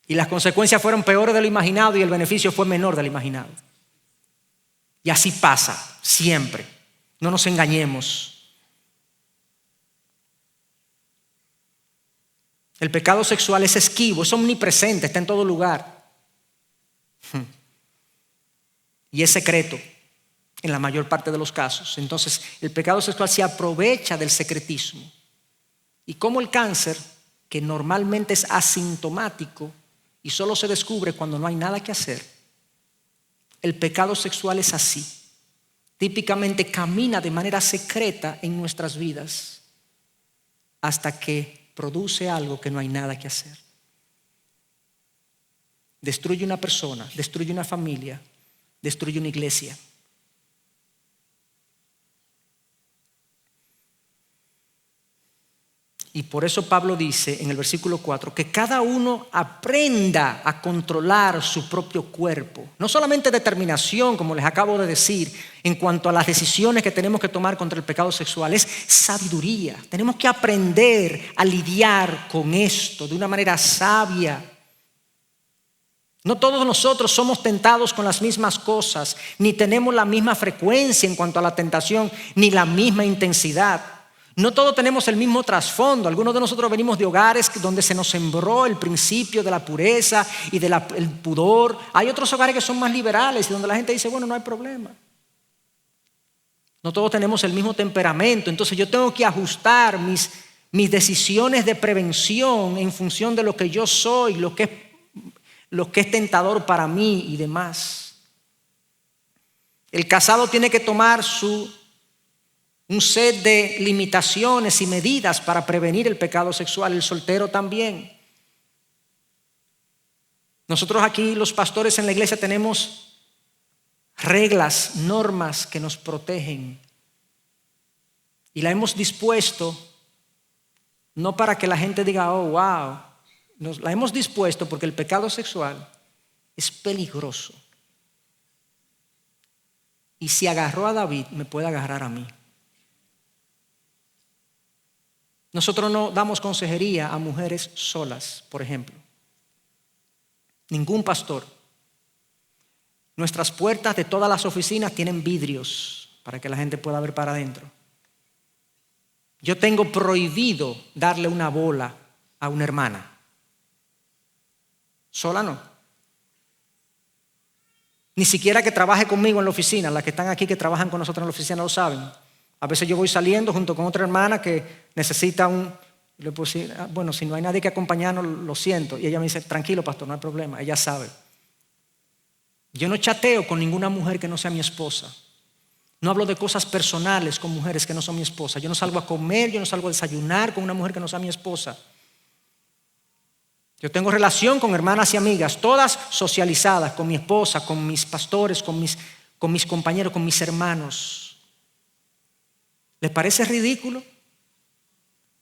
Y las consecuencias fueron peores de lo imaginado y el beneficio fue menor de lo imaginado. Y así pasa siempre. No nos engañemos. El pecado sexual es esquivo, es omnipresente, está en todo lugar. Y es secreto en la mayor parte de los casos. Entonces, el pecado sexual se aprovecha del secretismo. Y como el cáncer, que normalmente es asintomático y solo se descubre cuando no hay nada que hacer, el pecado sexual es así. Típicamente camina de manera secreta en nuestras vidas hasta que produce algo que no hay nada que hacer. Destruye una persona, destruye una familia, destruye una iglesia. Y por eso Pablo dice en el versículo 4 que cada uno aprenda a controlar su propio cuerpo. No solamente determinación, como les acabo de decir, en cuanto a las decisiones que tenemos que tomar contra el pecado sexual, es sabiduría. Tenemos que aprender a lidiar con esto de una manera sabia. No todos nosotros somos tentados con las mismas cosas, ni tenemos la misma frecuencia en cuanto a la tentación, ni la misma intensidad. No todos tenemos el mismo trasfondo. Algunos de nosotros venimos de hogares donde se nos sembró el principio de la pureza y del pudor. Hay otros hogares que son más liberales y donde la gente dice, bueno, no hay problema. No todos tenemos el mismo temperamento. Entonces yo tengo que ajustar mis decisiones de prevención en función de lo que yo soy, lo que es tentador para mí y demás. El casado tiene que tomar un set de limitaciones y medidas para prevenir el pecado sexual. El soltero también. Nosotros aquí, los pastores en la iglesia, tenemos reglas, normas que nos protegen. Y la hemos dispuesto no para que la gente diga, oh, wow. La hemos dispuesto porque el pecado sexual es peligroso. Y si agarró a David, me puede agarrar a mí. Nosotros no damos consejería a mujeres solas, por ejemplo. Ningún pastor. Nuestras puertas de todas las oficinas tienen vidrios para que la gente pueda ver para adentro. Yo tengo prohibido darle una bola a una hermana. Sola no. Ni siquiera que trabaje conmigo en la oficina. Las que están aquí que trabajan con nosotros en la oficina lo saben. A veces yo voy saliendo junto con otra hermana que necesita bueno, si no hay nadie que acompañarnos, lo siento. Y ella me dice, tranquilo, pastor, no hay problema. Ella sabe. Yo no chateo con ninguna mujer que no sea mi esposa. No hablo de cosas personales con mujeres que no son mi esposa. Yo no salgo a comer, yo no salgo a desayunar con una mujer que no sea mi esposa. Yo tengo relación con hermanas y amigas, todas socializadas, con mi esposa, con mis pastores, con mis compañeros, con mis hermanos. ¿Les parece ridículo?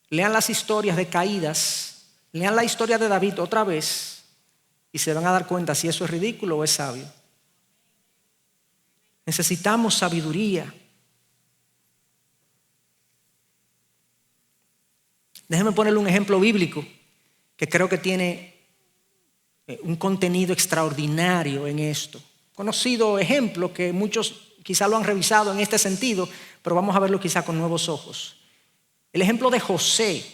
Lean las historias de caídas, lean la historia de David otra vez y se van a dar cuenta si eso es ridículo o es sabio. Necesitamos sabiduría. Déjenme ponerle un ejemplo bíblico que creo que tiene un contenido extraordinario en esto. Conocido ejemplo que muchos quizá lo han revisado en este sentido, pero vamos a verlo quizá con nuevos ojos. El ejemplo de José,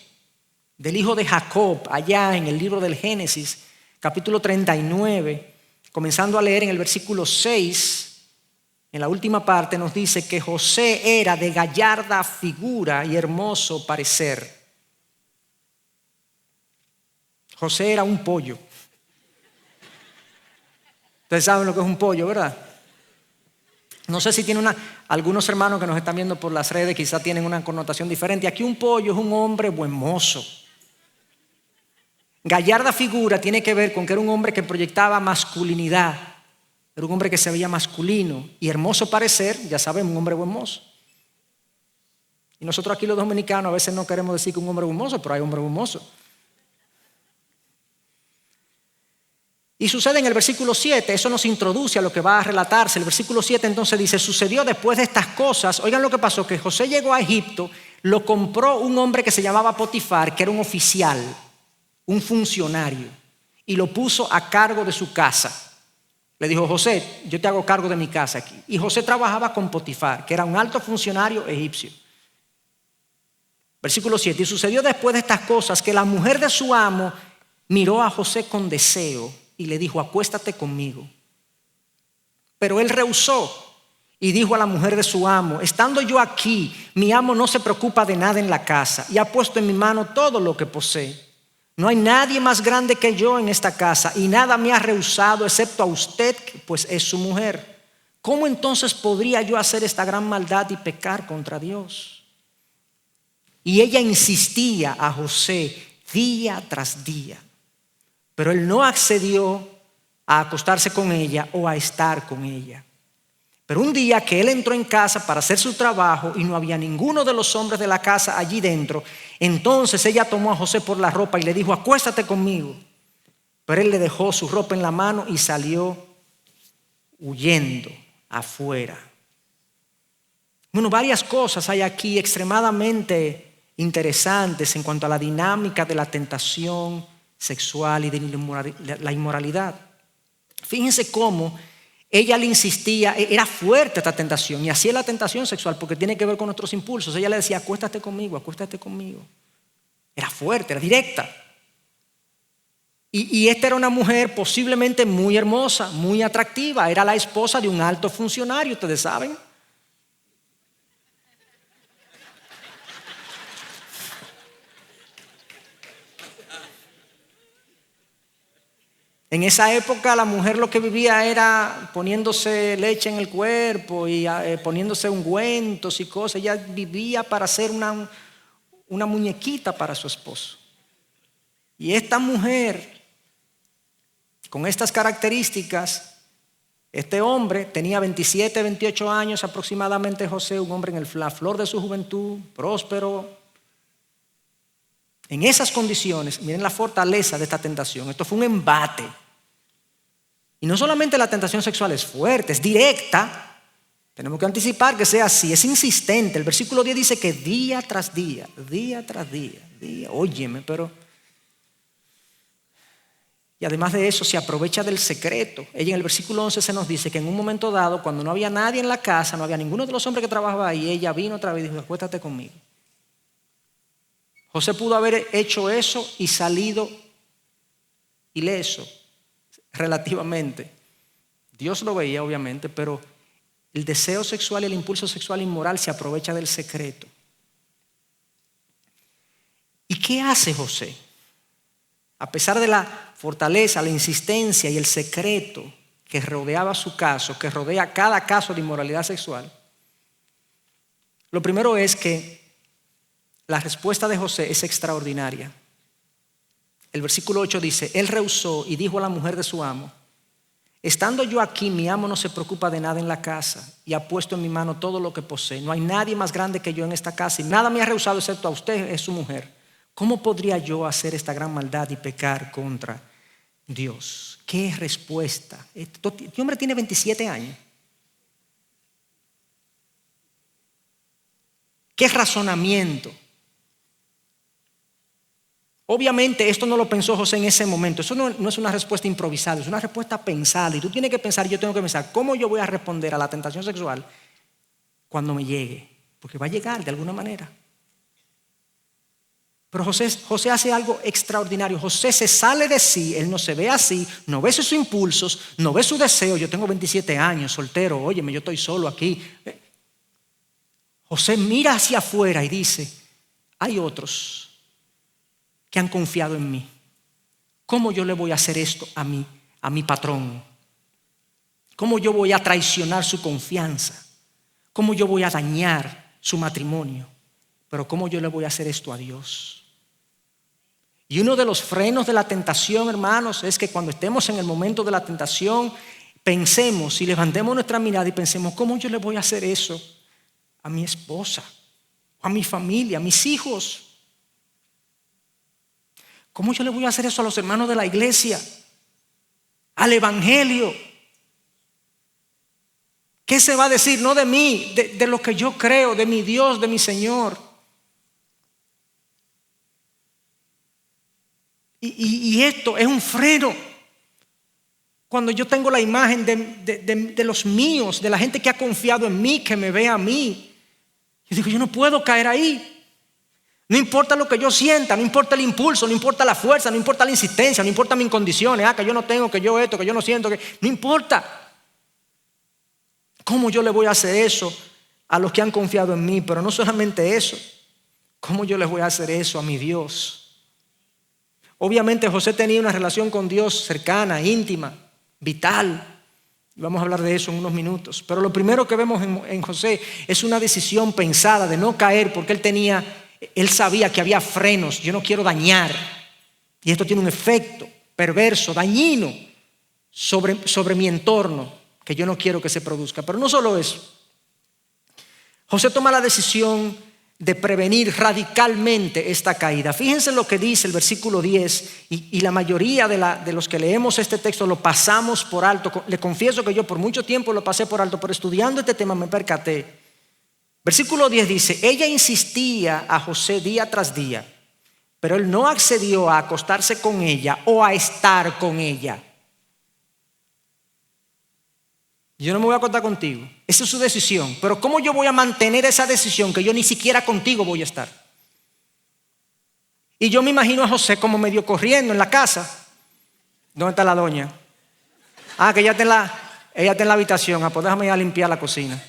del hijo de Jacob, allá en el libro del Génesis, capítulo 39, comenzando a leer en el versículo 6, en la última parte nos dice que José era de gallarda figura y hermoso parecer. José era un pollo. Ustedes saben lo que es un pollo, ¿verdad? No sé si tiene algunos hermanos que nos están viendo por las redes quizás tienen una connotación diferente. Aquí un pollo es un hombre buen mozo. Gallarda figura tiene que ver con que era un hombre que proyectaba masculinidad. Era un hombre que se veía masculino. Y hermoso parecer, ya sabemos, un hombre buen mozo. Y nosotros aquí los dominicanos a veces no queremos decir que un hombre buen mozo, pero hay hombre buen mozo. Y sucede en el versículo 7, eso nos introduce a lo que va a relatarse. El versículo 7 entonces dice, sucedió después de estas cosas, oigan lo que pasó, que José llegó a Egipto, lo compró un hombre que se llamaba Potifar, que era un oficial, un funcionario, y lo puso a cargo de su casa. Le dijo, José, yo te hago cargo de mi casa aquí. Y José trabajaba con Potifar, que era un alto funcionario egipcio. Versículo 7, y sucedió después de estas cosas que la mujer de su amo miró a José con deseo y le dijo, acuéstate conmigo. Pero él rehusó y dijo a la mujer de su amo, estando yo aquí, mi amo no se preocupa de nada en la casa y ha puesto en mi mano todo lo que posee. No hay nadie más grande que yo en esta casa y nada me ha rehusado excepto a usted, pues es su mujer. ¿Cómo entonces podría yo hacer esta gran maldad y pecar contra Dios? Y ella insistía a José día tras día. Pero él no accedió a acostarse con ella o a estar con ella. Pero un día que él entró en casa para hacer su trabajo y no había ninguno de los hombres de la casa allí dentro, entonces ella tomó a José por la ropa y le dijo, acuéstate conmigo. Pero él le dejó su ropa en la mano y salió huyendo afuera. Bueno, varias cosas hay aquí extremadamente interesantes en cuanto a la dinámica de la tentación sexual y de la inmoralidad. Fíjense cómo ella le insistía, era fuerte esta tentación y así es la tentación sexual porque tiene que ver con nuestros impulsos. Ella le decía, acuéstate conmigo, acuéstate conmigo. Era fuerte, era directa. Y esta era una mujer posiblemente muy hermosa, muy atractiva, era la esposa de un alto funcionario, ustedes saben. En esa época la mujer lo que vivía era poniéndose leche en el cuerpo y poniéndose ungüentos y cosas. Ella vivía para ser una muñequita para su esposo. Y esta mujer, con estas características, este hombre tenía 27, 28 años aproximadamente. José, un hombre en la flor de su juventud, próspero. En esas condiciones, miren la fortaleza de esta tentación. Esto fue un embate. Y no solamente la tentación sexual es fuerte, es directa. Tenemos que anticipar que sea así, es insistente. El versículo 10 dice que día tras día, óyeme, pero... Y además de eso se aprovecha del secreto. Ella en el versículo 11 se nos dice que en un momento dado, cuando no había nadie en la casa, no había ninguno de los hombres que trabajaba ahí, ella vino otra vez y dijo, acuéstate conmigo. José pudo haber hecho eso y salido ileso, relativamente. Dios lo veía obviamente, pero el deseo sexual y el impulso sexual inmoral se aprovecha del secreto. ¿Y qué hace José? A pesar de la fortaleza, la insistencia y el secreto que rodeaba su caso, que rodea cada caso de inmoralidad sexual, lo primero es que la respuesta de José es extraordinaria. El versículo 8 dice, él rehusó y dijo a la mujer de su amo, estando yo aquí, mi amo no se preocupa de nada en la casa y ha puesto en mi mano todo lo que posee. No hay nadie más grande que yo en esta casa y nada me ha rehusado excepto a usted, es su mujer. ¿Cómo podría yo hacer esta gran maldad y pecar contra Dios? ¿Qué respuesta? Este hombre tiene 27 años. ¿Qué razonamiento? Obviamente esto no lo pensó José en ese momento. Eso no es una respuesta improvisada, es una respuesta pensada. Y tú tienes que pensar, yo tengo que pensar, ¿cómo yo voy a responder a la tentación sexual cuando me llegue? Porque va a llegar de alguna manera. Pero José hace algo extraordinario. José se sale de sí, él no se ve así, no ve sus impulsos, no ve su deseo. Yo tengo 27 años, soltero, óyeme, yo estoy solo aquí. José mira hacia afuera y dice, hay otros que han confiado en mí. ¿Cómo yo le voy a hacer esto a mi patrón? ¿Cómo yo voy a traicionar su confianza? ¿Cómo yo voy a dañar su matrimonio? Pero ¿cómo yo le voy a hacer esto a Dios? Y uno de los frenos de la tentación, hermanos, es que cuando estemos en el momento de la tentación, pensemos y levantemos nuestra mirada y pensemos, ¿cómo yo le voy a hacer eso a mi esposa, a mi familia, a mis hijos? ¿Cómo yo le voy a hacer eso a los hermanos de la iglesia? Al evangelio. ¿Qué se va a decir? No de mí, de lo que yo creo, de mi Dios, de mi Señor. Y esto es un freno. Cuando yo tengo la imagen de los míos, de la gente que ha confiado en mí, que me ve a mí, yo digo, yo no puedo caer ahí. No importa lo que yo sienta, no importa el impulso, no importa la fuerza, no importa la insistencia, no importa mis condiciones, que yo no tengo, que yo esto, que yo no siento, no importa. ¿Cómo yo le voy a hacer eso a los que han confiado en mí? Pero no solamente eso, ¿cómo yo les voy a hacer eso a mi Dios? Obviamente José tenía una relación con Dios cercana, íntima, vital. Y vamos a hablar de eso en unos minutos. Pero lo primero que vemos en José es una decisión pensada de no caer, porque él sabía que había frenos. Yo no quiero dañar. Y esto tiene un efecto perverso, dañino sobre mi entorno, que yo no quiero que se produzca. Pero no solo eso. José toma la decisión de prevenir radicalmente esta caída. Fíjense lo que dice el versículo 10, y la mayoría de los que leemos este texto lo pasamos por alto. Le confieso que yo por mucho tiempo lo pasé por alto, pero estudiando este tema me percaté. Versículo 10 dice, ella insistía a José día tras día, pero él no accedió a acostarse con ella o a estar con ella. Yo no me voy a acostar contigo, esa es su decisión, pero ¿cómo yo voy a mantener esa decisión que yo ni siquiera contigo voy a estar? Y yo me imagino a José como medio corriendo en la casa. ¿Dónde está la doña? Que ella está en la habitación. Pues déjame ir a limpiar la cocina.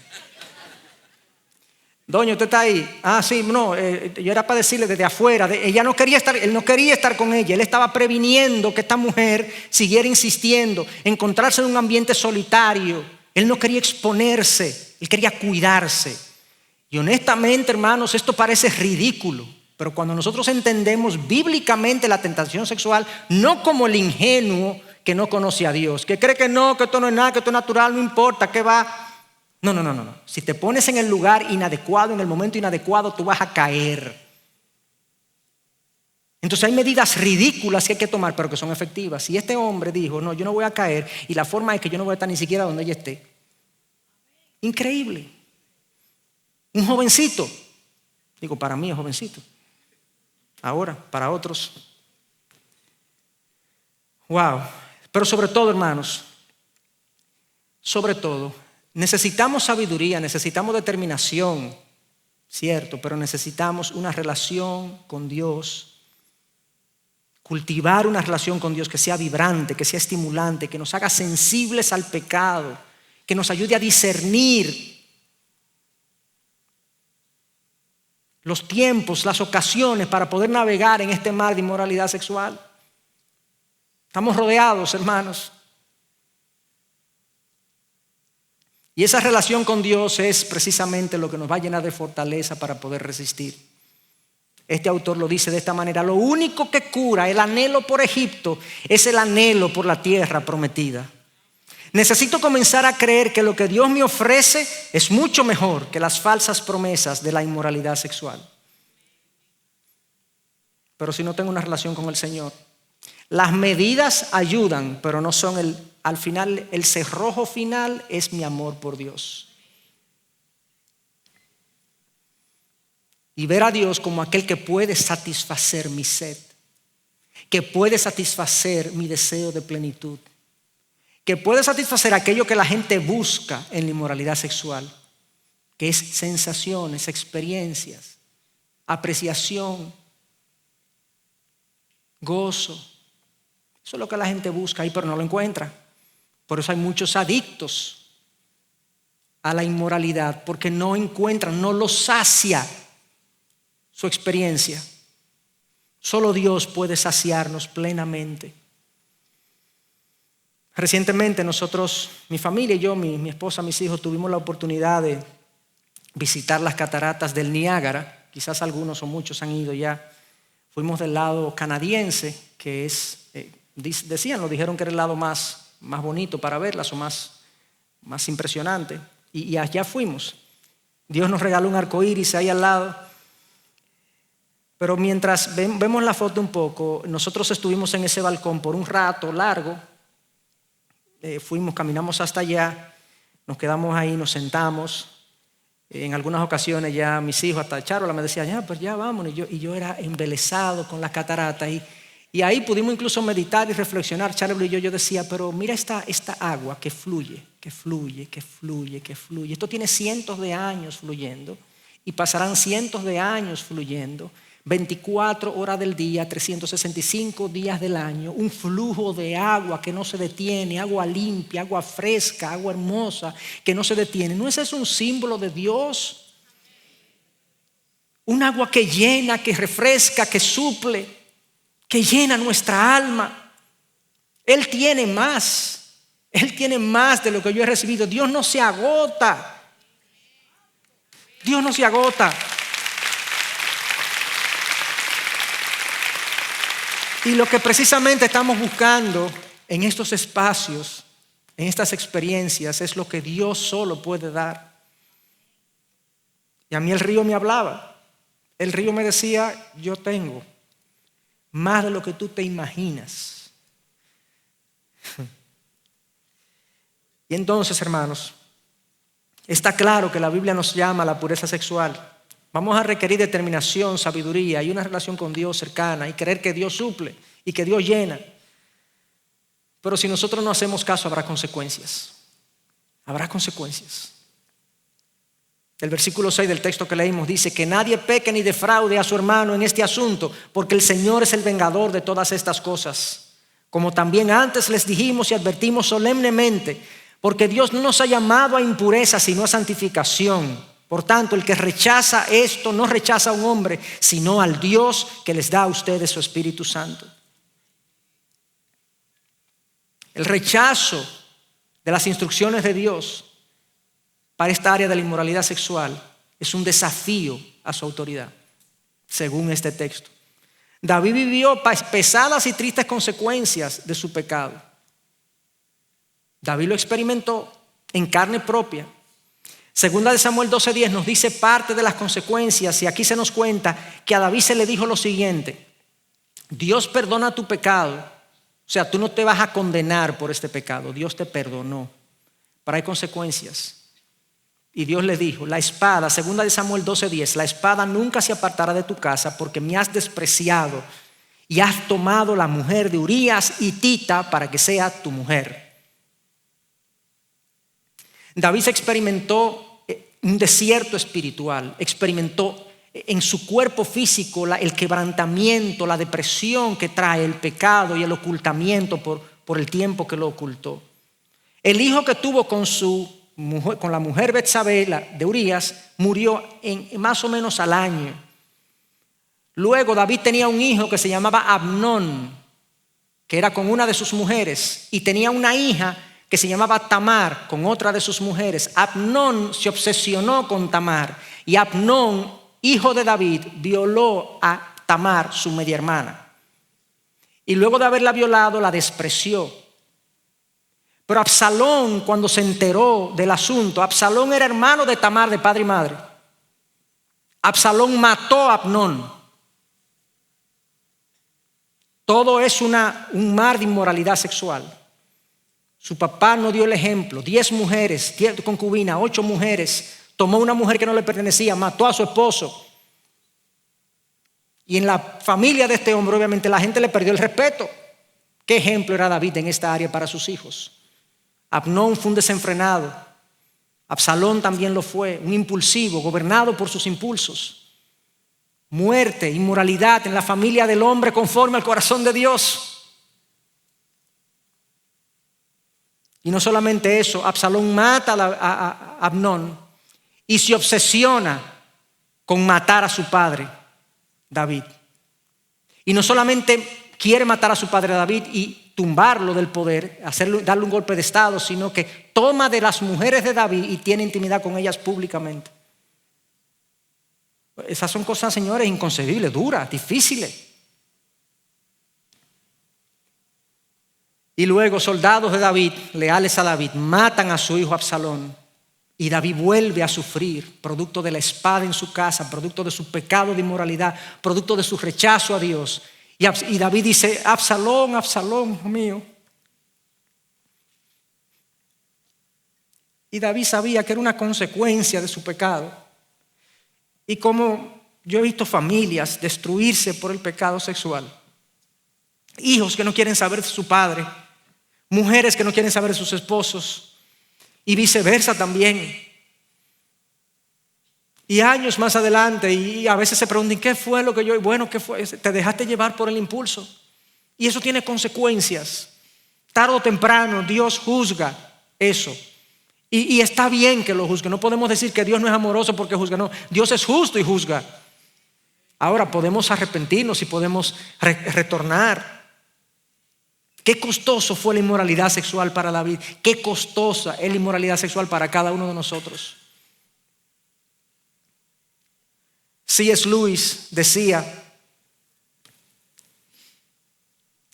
Doña, ¿usted está ahí? Ah, sí, no, yo era para decirle desde afuera. Él no quería estar con ella. Él estaba previniendo que esta mujer siguiera insistiendo, encontrarse en un ambiente solitario. Él no quería exponerse, él quería cuidarse. Y honestamente, hermanos, esto parece ridículo. Pero cuando nosotros entendemos bíblicamente la tentación sexual, no como el ingenuo que no conoce a Dios, que cree que no, que esto no es nada, que esto es natural, no importa, que va. No. Si te pones en el lugar inadecuado, en el momento inadecuado, tú vas a caer. Entonces hay medidas ridículas que hay que tomar, pero que son efectivas. Si este hombre dijo, no, yo no voy a caer, y la forma es que yo no voy a estar ni siquiera donde ella esté. Increíble. Un jovencito. Digo, para mí es jovencito. Ahora, para otros. Wow. Pero sobre todo, hermanos, sobre todo, necesitamos sabiduría, necesitamos determinación, cierto, pero necesitamos una relación con Dios. Cultivar una relación con Dios que sea vibrante, que sea estimulante, que nos haga sensibles al pecado, que nos ayude a discernir los tiempos, las ocasiones para poder navegar en este mar de inmoralidad sexual. Estamos rodeados, hermanos. Y esa relación con Dios es precisamente lo que nos va a llenar de fortaleza para poder resistir. Este autor lo dice de esta manera: lo único que cura el anhelo por Egipto es el anhelo por la tierra prometida. Necesito comenzar a creer que lo que Dios me ofrece es mucho mejor que las falsas promesas de la inmoralidad sexual. Pero si no tengo una relación con el Señor, las medidas ayudan, pero no son al final, el cerrojo final es mi amor por Dios. Y ver a Dios como aquel que puede satisfacer mi sed, que puede satisfacer mi deseo de plenitud, que puede satisfacer aquello que la gente busca en la inmoralidad sexual, que es sensaciones, experiencias, apreciación, gozo. Eso es lo que la gente busca ahí, pero no lo encuentra. Por eso hay muchos adictos a la inmoralidad, porque no encuentran, no los sacia su experiencia. Solo Dios puede saciarnos plenamente. Recientemente nosotros, mi familia y yo, mi esposa, mis hijos, tuvimos la oportunidad de visitar las cataratas del Niágara. Quizás algunos o muchos han ido ya. Fuimos del lado canadiense, que es, dijeron que era el lado más bonito para verlas o más impresionante. Y allá fuimos. Dios nos regaló un arco iris ahí al lado. Pero mientras vemos la foto un poco, nosotros estuvimos en ese balcón por un rato largo. Caminamos hasta allá, nos quedamos ahí, nos sentamos. En algunas ocasiones ya mis hijos, hasta Charola me decía, ya, pues ya vámonos. Y yo era embelesado con las cataratas. Y ahí pudimos incluso meditar y reflexionar. Charola y yo decía, pero mira esta agua que fluye. Esto tiene cientos de años fluyendo y pasarán cientos de años fluyendo. 24 horas del día, 365 días del año, un flujo de agua que no se detiene, agua limpia, agua fresca, agua hermosa que no se detiene. ¿No ese es un símbolo de Dios? Un agua que llena, que refresca, que suple, que llena nuestra alma. Él tiene más de lo que yo he recibido. Dios no se agota. Dios no se agota. Y lo que precisamente estamos buscando en estos espacios, en estas experiencias, es lo que Dios solo puede dar. Y a mí el río me hablaba. El río me decía, yo tengo más de lo que tú te imaginas. Y entonces, hermanos, está claro que la Biblia nos llama a la pureza sexual. Vamos a requerir determinación, sabiduría y una relación con Dios cercana y creer que Dios suple y que Dios llena. Pero si nosotros no hacemos caso, habrá consecuencias. Habrá consecuencias. El versículo 6 del texto que leímos dice que nadie peque ni defraude a su hermano en este asunto, porque el Señor es el vengador de todas estas cosas. Como también antes les dijimos y advertimos solemnemente, porque Dios no nos ha llamado a impureza, sino a santificación. Por tanto, el que rechaza esto no rechaza a un hombre, sino al Dios que les da a ustedes su Espíritu Santo. El rechazo de las instrucciones de Dios para esta área de la inmoralidad sexual es un desafío a su autoridad, según este texto. David vivió pesadas y tristes consecuencias de su pecado. David lo experimentó en carne propia. Segunda de Samuel 12:10 nos dice parte de las consecuencias, y aquí se nos cuenta que a David se le dijo lo siguiente: Dios perdona tu pecado, o sea, tú no te vas a condenar por este pecado, Dios te perdonó, pero hay consecuencias. Y Dios le dijo: la espada, segunda de Samuel 12:10, la espada nunca se apartará de tu casa, porque me has despreciado y has tomado la mujer de Urías hitita para que sea tu mujer. David experimentó un desierto espiritual, experimentó en su cuerpo físico el quebrantamiento, la depresión que trae el pecado y el ocultamiento por el tiempo que lo ocultó. El hijo que tuvo con la mujer Betsabé de Urías murió en más o menos al año. Luego David tenía un hijo que se llamaba Abnón, que era con una de sus mujeres, y tenía una hija que se llamaba Tamar, con otra de sus mujeres. Abnón se obsesionó con Tamar, y Abnón, hijo de David, violó a Tamar, su media hermana. Y luego de haberla violado, la despreció. Pero Absalón, cuando se enteró del asunto, Absalón era hermano de Tamar, de padre y madre. Absalón mató a Abnón. Todo es un mar de inmoralidad sexual. Su papá no dio el ejemplo. 10 mujeres, 10 concubinas, 8 mujeres. Tomó una mujer que no le pertenecía, mató a su esposo. Y en la familia de este hombre, obviamente, la gente le perdió el respeto. ¿Qué ejemplo era David en esta área para sus hijos? Abnón fue un desenfrenado. Absalón también lo fue, un impulsivo, gobernado por sus impulsos. Muerte, inmoralidad en la familia del hombre conforme al corazón de Dios. Y no solamente eso, Absalón mata a Abnón y se obsesiona con matar a su padre, David. Y no solamente quiere matar a su padre David y tumbarlo del poder, darle un golpe de estado, sino que toma de las mujeres de David y tiene intimidad con ellas públicamente. Esas son cosas, señores, inconcebibles, duras, difíciles. Y luego soldados de David, leales a David, matan a su hijo Absalón. Y David vuelve a sufrir, producto de la espada en su casa, producto de su pecado de inmoralidad, producto de su rechazo a Dios. Y David dice: Absalón, Absalón, hijo mío. Y David sabía que era una consecuencia de su pecado. Y como yo he visto familias destruirse por el pecado sexual, hijos que no quieren saber de su padre, mujeres que no quieren saber de sus esposos, y viceversa también. Y años más adelante, y a veces se preguntan: ¿qué fue lo que yo? Bueno, ¿qué fue? Te dejaste llevar por el impulso. Y eso tiene consecuencias. Tarde o temprano Dios juzga eso. Y está bien que lo juzgue. No podemos decir que Dios no es amoroso porque juzga. No, Dios es justo y juzga. Ahora podemos arrepentirnos y podemos retornar. Qué costoso fue la inmoralidad sexual para David. Qué costosa es la inmoralidad sexual para cada uno de nosotros. C.S. Lewis decía: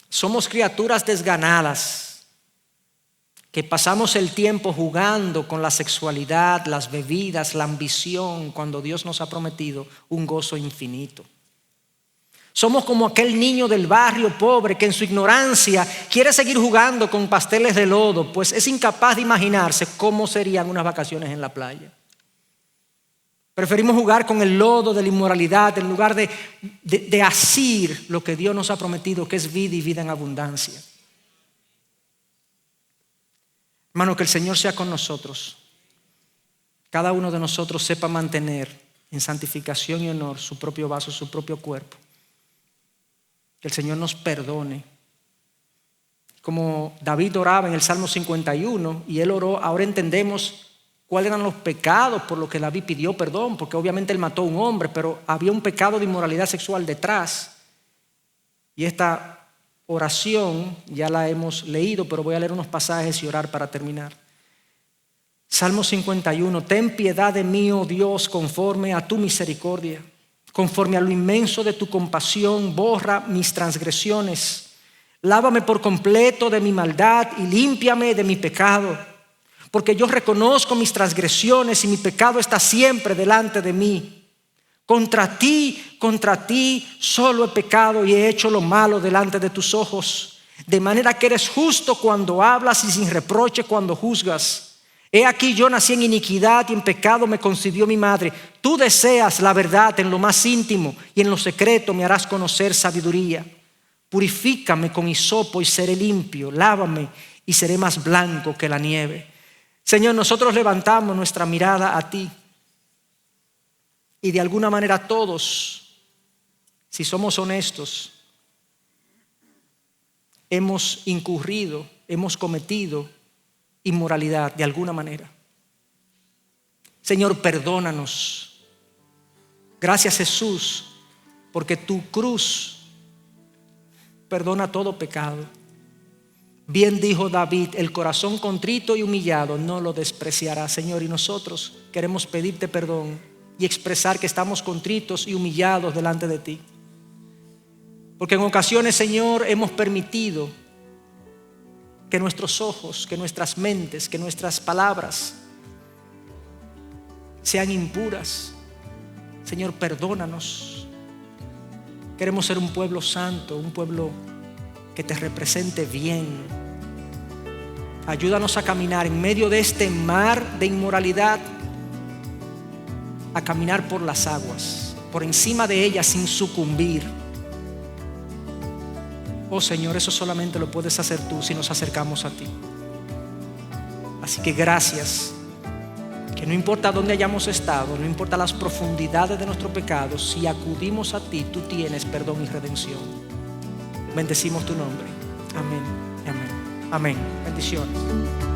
somos criaturas desganadas que pasamos el tiempo jugando con la sexualidad, las bebidas, la ambición, cuando Dios nos ha prometido un gozo infinito. Somos como aquel niño del barrio pobre que en su ignorancia quiere seguir jugando con pasteles de lodo, pues es incapaz de imaginarse cómo serían unas vacaciones en la playa. Preferimos jugar con el lodo de la inmoralidad en lugar de asir lo que Dios nos ha prometido, que es vida y vida en abundancia. Hermano, que el Señor sea con nosotros. Cada uno de nosotros sepa mantener en santificación y honor su propio vaso, su propio cuerpo. Que el Señor nos perdone. Como David oraba en el Salmo 51, y él oró, ahora entendemos cuáles eran los pecados por los que David pidió perdón, porque obviamente él mató a un hombre, pero había un pecado de inmoralidad sexual detrás. Y esta oración ya la hemos leído, pero voy a leer unos pasajes y orar para terminar. Salmo 51, ten piedad de mí, oh Dios, conforme a tu misericordia. Conforme a lo inmenso de tu compasión, borra mis transgresiones. Lávame por completo de mi maldad y límpiame de mi pecado. Porque yo reconozco mis transgresiones y mi pecado está siempre delante de mí. Contra ti solo he pecado y he hecho lo malo delante de tus ojos. De manera que eres justo cuando hablas y sin reproche cuando juzgas. He aquí yo nací en iniquidad y en pecado me concibió mi madre. Tú deseas la verdad en lo más íntimo y en lo secreto me harás conocer sabiduría. Purifícame con hisopo y seré limpio. Lávame y seré más blanco que la nieve. Señor, nosotros levantamos nuestra mirada a ti. Y de alguna manera todos, si somos honestos, hemos incurrido, hemos cometido inmoralidad de alguna manera. Señor, perdónanos. Gracias, Jesús, porque tu cruz perdona todo pecado. Bien dijo David, el corazón contrito y humillado no lo despreciará, Señor. Y nosotros queremos pedirte perdón y expresar que estamos contritos y humillados delante de ti. Porque en ocasiones, Señor, hemos permitido que nuestros ojos, que nuestras mentes, que nuestras palabras sean impuras. Señor, perdónanos. Queremos ser un pueblo santo, un pueblo que te represente bien. Ayúdanos a caminar en medio de este mar de inmoralidad, a caminar por las aguas, por encima de ellas sin sucumbir. Oh Señor, eso solamente lo puedes hacer tú si nos acercamos a ti. Así que gracias, que no importa dónde hayamos estado, no importa las profundidades de nuestro pecado, si acudimos a ti, tú tienes perdón y redención. Bendecimos tu nombre. Amén y amén. Amén. Bendiciones.